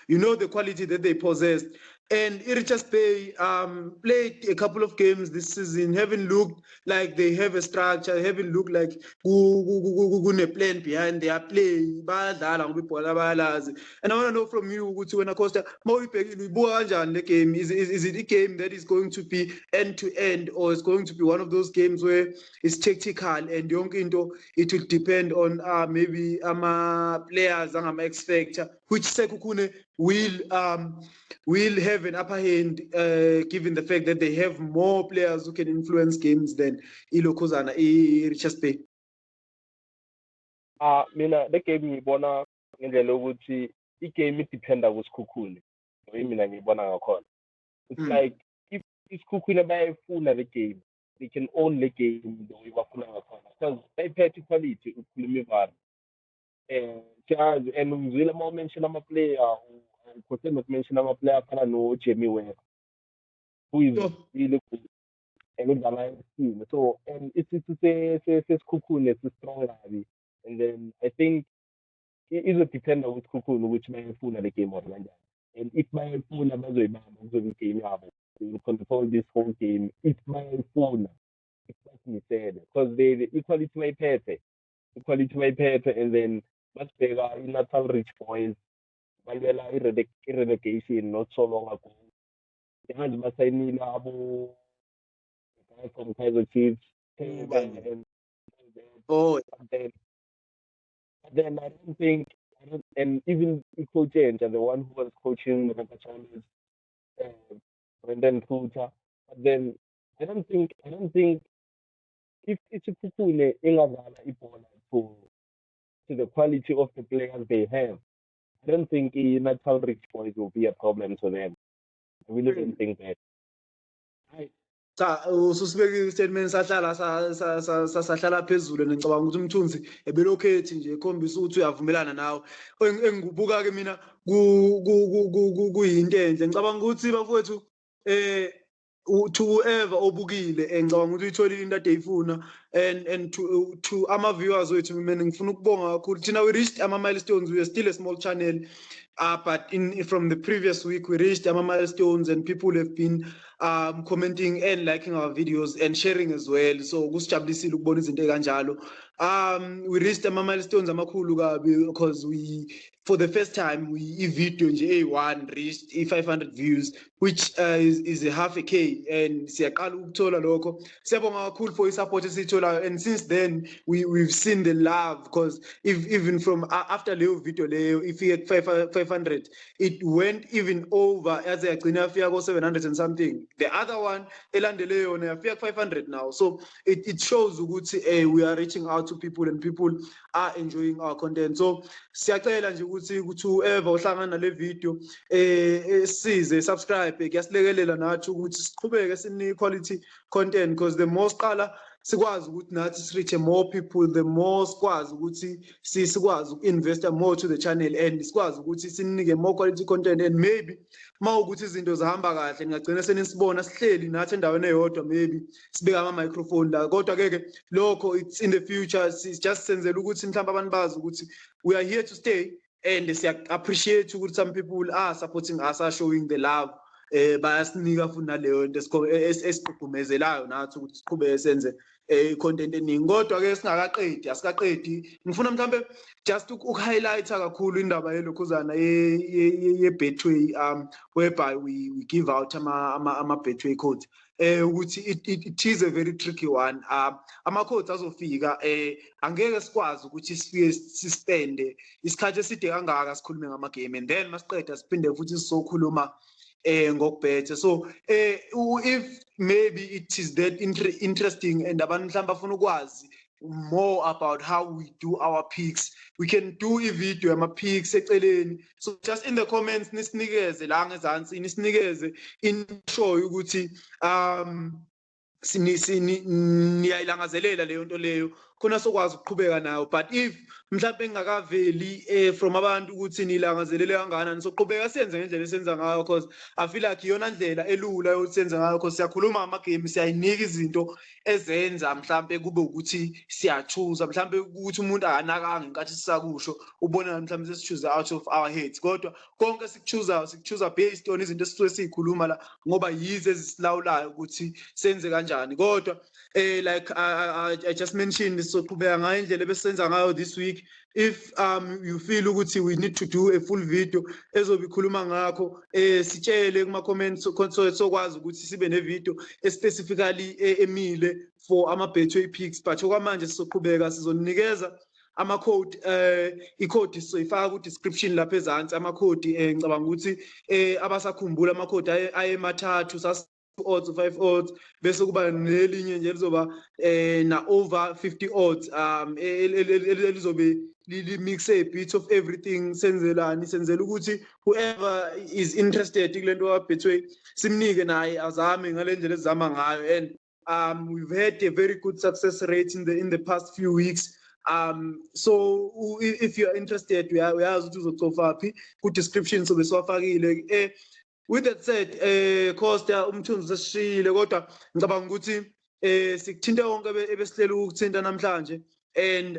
You know the quality that they possessed. And Richards Bay played a couple of games this season, haven't looked like they have a structure, haven't looked like a plan behind their play. And I want to know from you, when Acosta, the game, is it a game that is going to be end-to-end, or is going to be one of those games where it's tactical and it will depend on maybe players and X factor, which Sekukune will have an upper hand given the fact that they have more players who can influence games than Ilokozana, Richards Bay. Mina the game ngibona ngendlela ukuthi i-game idependa kuSikhukhune. Mina ngibona ngakhona. It's like if iSikhukhune bayayifuna the game, they can own the game the way bafuna ngakhona. Because bayiphethe equality ukukhuluma ivalo. And ngizwile uma umention ama-player, ukhohle nokumention ama-player afana no-Jamie Webb, who is really good and udlala team. So and isithi seSikhukhune si-strong kabi. And then I think it is a depender with Kukhune which bayayifuna the game or kanjani. And if bayayifuna bazoyibamba kuzobe i-game yabo. They will control this whole game. If bayayifuna, it's like me said, because the equality bayiphethe, and then basibheka i-Natal Rich Boys balwela i-relegation not so long ago. The hands basayinile abo guy from Kaizer Chiefs. Then I don't think, and even Coach and the one who was coaching Rakachales, Brendan Kuta. But then I don't think if it's a Kukune Ingazala Ipola to the quality of the players they have, I don't think Natal Rich Boys will be a problem to them. I really don't think that. Ususibeke statement sahlala phezulu ngicabanga ukuthi umthunzi ebelokhethi nje ekhombisa ukuthi uyavumelana nawe engibuka ke mina kuyinto enhle ngicabanga ukuthi bafowethu to whoever obukile ngicabanga ukuthi uyitholile into ade yifuna and to ama viewers wethu mina ngifuna ukubonga kakhulu thina we reached ama milestones. We are still a small channel, but from the previous week we reached ama milestones and people have been commenting and liking our videos and sharing as well. So kusijabulisile ukubona izinto ekanjalo. We reached ama milestones amakhulu kabi because we, for the first time, video nje A1 reached 500 views, which is a half a K, and siyaqala ukuthola lokho. Siyabonga kakhulu for support esithola, and since then we've seen the love, because even from after leyo video leyo if you get 500, it went even over as agcina afika ko 700 and something. The other one elandele yona afika 500 now. So it shows ukuthi we are reaching out to people and people are enjoying our content. So siyacela nje ukuthi whoever ohlangana le video size subscribe, kuyasilekelela nathi ukuthi siqhubeke sini quality content, because the more siqala sikwazi ukuthi nathi reach more people, the more sikwazi ukuthi sikwazi uku-invest more to the channel, and sikwazi ukuthi sinike more quality content. And maybe ukuthi izinto zihamba kahle ngagcina senisibona sihleli nathi endaweni eyodwa, maybe sibeka ama-microphone la, kodwa ke lokho it's in the future. Just senzela ukuthi mhlawumbe abantu bazi ukuthi we are here to stay, and siya-appreciate ukuthi some people are supporting us, are showing the love. Bayasinika futhi naleyo nto esigqugqumezelayo nathi ukuthi siqhubeke senze content eningi. Kodwa ke asikaqedi. Ngifuna mhlambe just ukuhighlighta kakhulu indaba yelokhuzana ye-Betway, whereby we give out ama Betway codes. Ukuthi it is a very tricky one. Ama codes azofika angeke sikwazi ukuthi sifike sispende isikhathi eside kangaka sikhulume ngama game, and then masiqeda siphinde futhi sizokhuluma ngokubhetha. So if maybe it is that interesting and abantu mhlawumbe bafuna ukwazi more about how we do our picks, we can do a video yama picks eceleni. So just in the comments nisinikeze la ngezansi nisinikeze insho ukuthi niyayilangazelela leyo nto leyo khona sokwazi ukuqhubeka nayo. But if mhlawumbe engakaveli from abantu ukuthi nilangazelele kangakanani soqhubeka senze ngendlela esenza ngayo, because I feel like iyona ndlela elula yokuthi senze ngayo, because siyakhuluma ngama-game, siyayinika izinto ezenza mhlawumbe kube ukuthi siyachuza, mhlawumbe ukuthi umuntu akanakanga ngenkathi sisakusho ubona mhlawumbe sesichuza out of our heads, kodwa konke sikuchuza based on izinto esisuke siyikhuluma la ngoba yizo ezisilawulayo ukuthi senze kanjani. Kodwa like I just mentioned, soqhubeka ngayo indlela ebesenza ngayo this week. If you feel ukuthi we need to do a full video ezobikhuluma ngakho, sitshele kuma comments sokwazi ukuthi sibe ne video specifically emile for ama Betway picks. But okwamanje sizoqhubeka sizonikeza ama code, i-code sizoyifaka ku description lapha ezansi. Ama code ngicabanga ukuthi abasakhumbula ama code ayemathathu odds 5 odds bese kuba nelinye nje lizoba na over 50 odds elizobe mix a bit of everything. Senzela ukuthi whoever is interested kulento ka Betway simnike naye azame ngalendlela ezama ngayo. And we've had a very good success rate in the past few weeks. So if you are interested, uyazi ukuthi uzotsofa phi ku description sobe siwafakile. With that said, Costa umthunzi sesishile, kodwa ngicabanga ukuthi sikuthinte konke ebesihlela ukuthinta namhlanje, and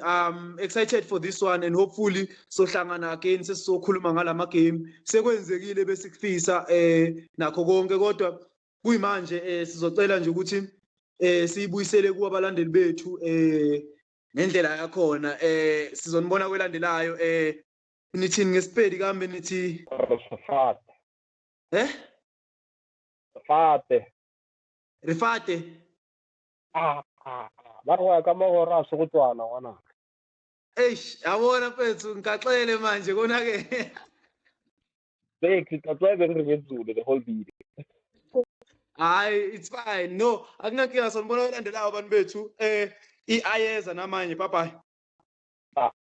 excited for this one, and hopefully sohlangana again sesizokhuluma ngalama game. Sekwenzekile besikufisa nakho konke, kodwa kuyimanje sizocela nje ukuthi siyibuyisele kuba abalandeli bethu ngendlela yakhona. Sizonibona kwelandelayo. Nithini ngesipedi kambe nithi Rifate barwa kama hora sokutwana wana yabona mfethu ngikaxele manje konake kaxebe ngingezulu the whole video. Hayi, it's fine. No, akunankinga, sonibona kwelandelayo abantu bethu. I-ayeza namanye. Bye bye.